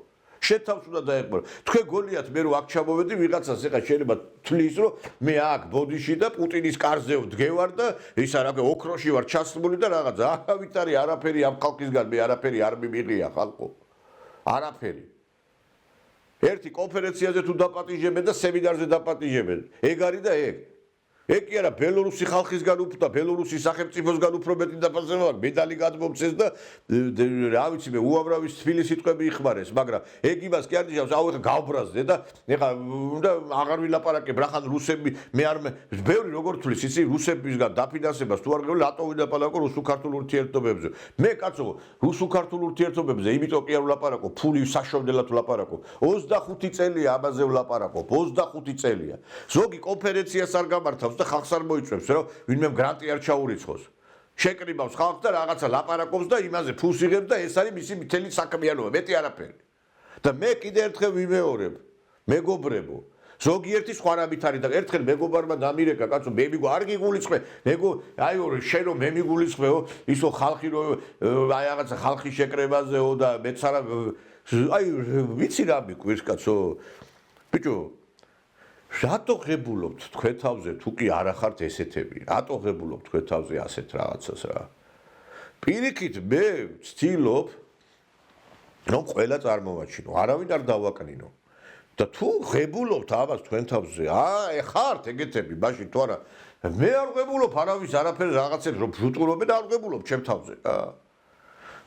შეთავს უნდა დაეხმარო. თქვენ გონიათ მე რომ აქ ჩამოვედი ვიღაცას ეხლა შეიძლება თვლის, რომ მე აქ ბოდიში და პუტინის კარზე ვდგევარ და ის არა ოქროში ვარ ჩასმული და რაღაცა. არავით არის არაფერი ამ ხალხისგან მე არაფერი არ მიმიღია ხალხო. არაფერი. ერთი კონფერენციაზე თუ დაპატიჟებენ და სემინარზე დაპატიჟებენ. ეგ არის და ეგ. ეგ კი არა ბელორუსი ხალხისგან უფრო და ბელორუსის სახელმწიფოსგან უფრო მეტი დაფასება აქვს. მედალი გადმომცეს და რა ვიცი მე უამრავი თბილი სიტყვები იხმარეს, მაგრამ ეგ იმას კი არ ნიშნავს, აუ ეხლა გავბრაზდე და ეხლა უნდა აღარ ვილაპარაკებ, რახან რუსები მე არ ბევრი როგორ თulis იცი რუსებისგან დაფინანსებას თუ არ გევლ რატო ვილაპარაკო რუსულ-ქართულ ურთიერთობებზე. მე კაცო რუსულ-ქართულ ურთიერთობებზე იმიტომ კი არ ვილაპარაკო, ფული საშოვდელად ვილაპარაკო. 25 წელია ამაზე ვილაპარაკობ, 25 წელია. ზოგი კონფერენციას არ გამართავს და ხალხს არ მოიწვევს, რომ ვინმე გრანტი არ ჩაურიცხოს. შეკრიბავს ხალხს და რაღაცა ლაპარაკობს და იმაზე ფულს იღებს და ეს არის მისი მთელი საქმიანობა, მეტი არაფერი. და მე კიდე ერთხელ ვიმეორებ, მეგობრებო, ზოგიერთი სხვა რამით არის და ერთხელ მეგობარმა დამირეკა, კაცო, მე მიგო არ გიგულისხმე, აი შენ რომ მე მიგულისხმეო, ისო ხალხი რომ აი რაღაცა ხალხი შეკრებაზეო და მეც არა აი ვიცი რა მიყვირს კაცო. ბიჭო რატო ღებულობთ თქვენ თავზე თუ კი არ ახართ ესეთები? რატო ღებულობთ თქვენ თავზე ასეთ რაღაცას რა? პირიქით მე ვცდილობ რომ ყველა წარმოვაჩინო, არავინ არ დავაკნინო. და თუ ღებულობთ ამას თქვენ თავზე, ხართ ეგეთები, მაშინ თუ არა, მე არ ღებულობ არავის არაფერს რაღაცებს რომ ბჟუტყურობენ და არ ღებულობ ჩემ თავზე რა.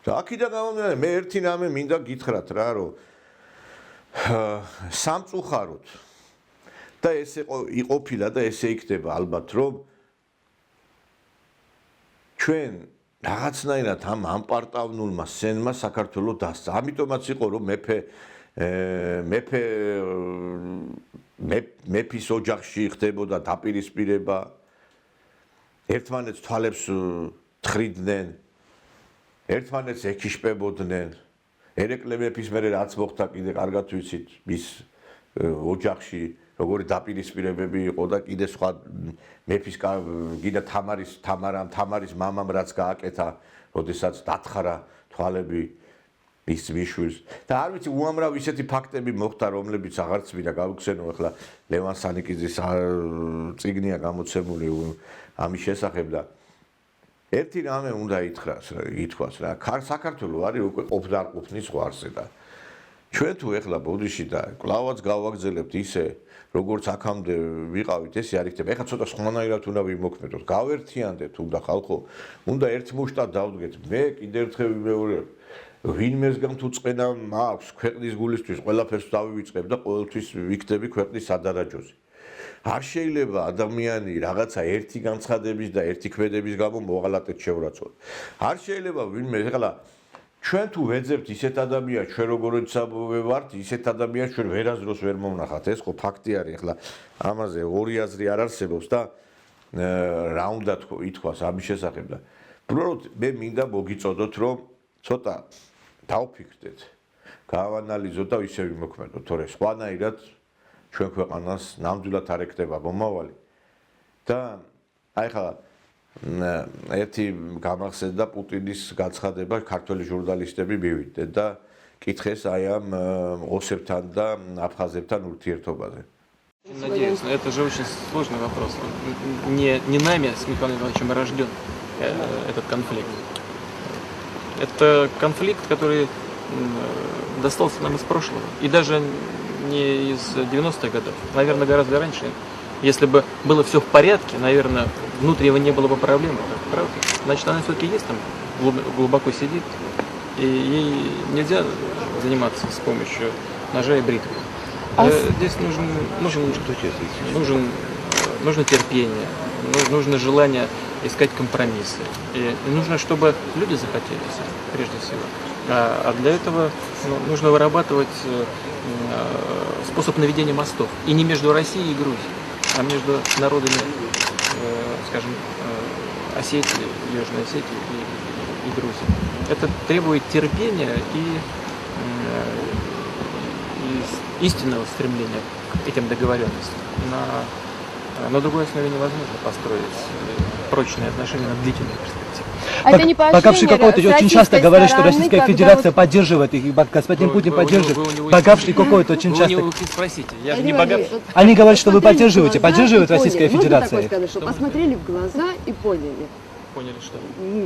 და აქედან გამომდინარე მე ერთი რამე მინდა გითხრათ რა, რომ სამწუხაროდ და ესე იყოფილა და ესე იქნება ალბათ რომ ჩვენ რაღაცნაირად ამ პარტავნულმა სცენმა საქართველოს დასცა. ამიტომაც იყო რომ მეფის ოჯახში ხდებოდა დაპირისპირება, ერთმანეთს თვალებს თხრიდნენ, ერთმანეთს ექიშპებოდნენ, ერეკლე მეფის მერე რაც მოხდა კიდე კარგად ვიცით მის ოჯახში როგორი დაპირისპირებები იყო და კიდე სხვა მეფის კიდე თამარის მამამ რაც გააკეთა, როდესაც დათხარა თვალები ის მიშვილს. და არ ვიცი უამრავ ისეთი ფაქტები მოხდა, რომლებიც აღარც მინდა გავხსენო, ახლა ლევან სანიკიძის წიგნია გამოცემული ამის შესახებ და ერთი რამე უნდა ითქვას რა, საქართველო არის უკვე ყოფნა-არ-ყოფნის ზღვარზე და ჩვენ თუ ეხლა ბოდიში და კლავაც გავაგზელებთ ისე როგორც აქამდე ვიყავით, ესე არ იქნება. ეხლა ცოტა სხვანაირად უნდა ვიმოქმედოთ, გავერთიანდეთ უნდა ხალხო, უნდა ერთ მუშტად დავდგეთ. მე კიდევ ერთხელ ვიმეორებ, ვინმესგან თუ წენა მაქვს ქვეყნის გულისთვის, ყველაფერს დავივიწყებ და ყოველთვის ვიქდები ქვეყნის სადარაჯოზე. არ შეიძლება ადამიანი რაღაცა ერთი განცხადების და ერთი ქმედების გამო მოღალატედ შევრაცოთ. არ შეიძლება ვინმე ეხლა ჩვენ თუ ვეძებთ ისეთ ადამიანს, ჩვენ როგორც ვართ, ისეთ ადამიანს ჩვენ ვერასდროს ვერ მომნახათ. ეს ხო ფაქტი არის. ეხლა ამაზე ორი აზრი არ არსებობს და რა უნდა ითქვას ამის შესახებ და უბრალოდ მე მინდა მოგიწოდოთ, რომ ცოტა დავფიქრდეთ, გავანალიზოთ და ისე ვიმოქმედოთ, თორე სხვანაირად ჩვენ ქვეყანას ნამდვილად არ ეკდება მომავალი. და აი ხა ერთი გამახსენდა პუტინის განცხადება, ქართველი ჟურნალისტები მივიდნენ და კითხეს აი ამ ოსებთან და აფხაზებთან ურთიერთობაზე. Надеюсь, но это же очень сложный вопрос. Не нами с Михаилом Ивановичем рожден этот конфликт. Это конфликт, который достался нам из прошлого. И даже не из 90-х годов, наверное, гораздо раньше. Если бы было все в порядке, наверное, внутреннего не было бы проблем. Правда? Значит, она все-таки есть там, глубоко сидит. И ей нельзя заниматься с помощью ножа и бритвы. Здесь нужно терпение, нужно желание искать компромиссы. И нужно, чтобы люди захотели, прежде всего. А для этого нужно вырабатывать способ наведения мостов. И не между Россией и Грузией, а между народами, скажем, Осетии, Южной Осетии и Грузии. Это требует терпения и истинного стремления к этим договоренностям. На другой основе невозможно построить прочные отношения на длительную перспективу. Багавший какой-то очень часто говорит, что Российская Федерация поддерживает их, господин Путин поддерживает. Багавший какой-то очень часто. Вы у них спросите, я же не богатый. Они говорят, что вы поддерживаете, поддерживает Российская Федерация. Можно такое сказать, что посмотрели в глаза и поняли. Поняли, что?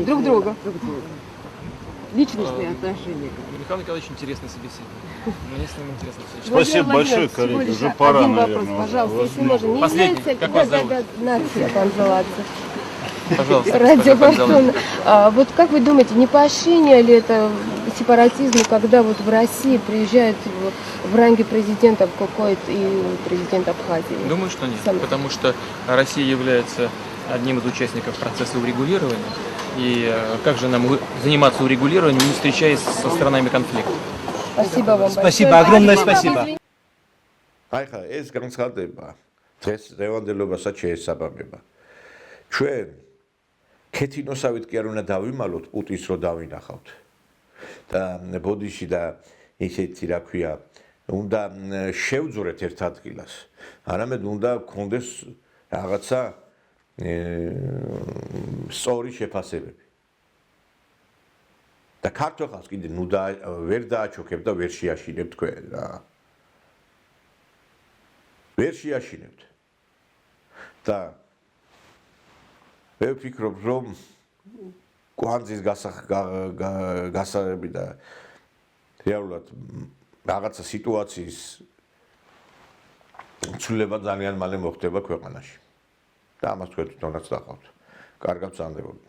Друг друга. Личностные отношения. Михаил Николаевич интересный собеседник. Мне с ним интересно встречаться. Спасибо большое, коллеги. Уже пора, один вопрос, наверное. пожалуйста, если можно. Не Последний. является... Как вас зовут? Нация называться. Пожалуйста. Радио Фортуна. Вот как вы думаете, не поощрение ли это сепаратизму, когда вот в России приезжает в ранге президентов какой-то и президент Абхазии? Думаю, что нет. Потому что Россия является одним из участников процесса урегулирования. И как же нам заниматься урегулированием, не встречаясь со сторонами конфликта? Спасибо вам. Спасибо, огромное спасибо. Айха, ეს განცხადება დღევანდელობასაც შეესაბამება. ჩვენ ქეთინოსავით კი არ უნდა დავიმალოთ პუტინს რო დავინახავთ. და ბოდიში და ისეთი რა ქვია, უნდა შევძურეთ ერთ ადგილას. არამედ უნდა გქონდეს რაღაცა სწორი შეფასებები. და ქართულ ხალხს კიდე ვერ დააჩოქებ და ვერ შეაშინებ თქვენ რა. ვერ შეაშინებთ. და მე ვფიქრობ, რომ კვანძის გასაღები და რეალურად რაღაცა სიტუაციის ცვლილება ძალიან მალე მოხდება ქვეყანაში. და ამას თქვენ თვითონაც დახავთ. კარგად ვწანდებოდი.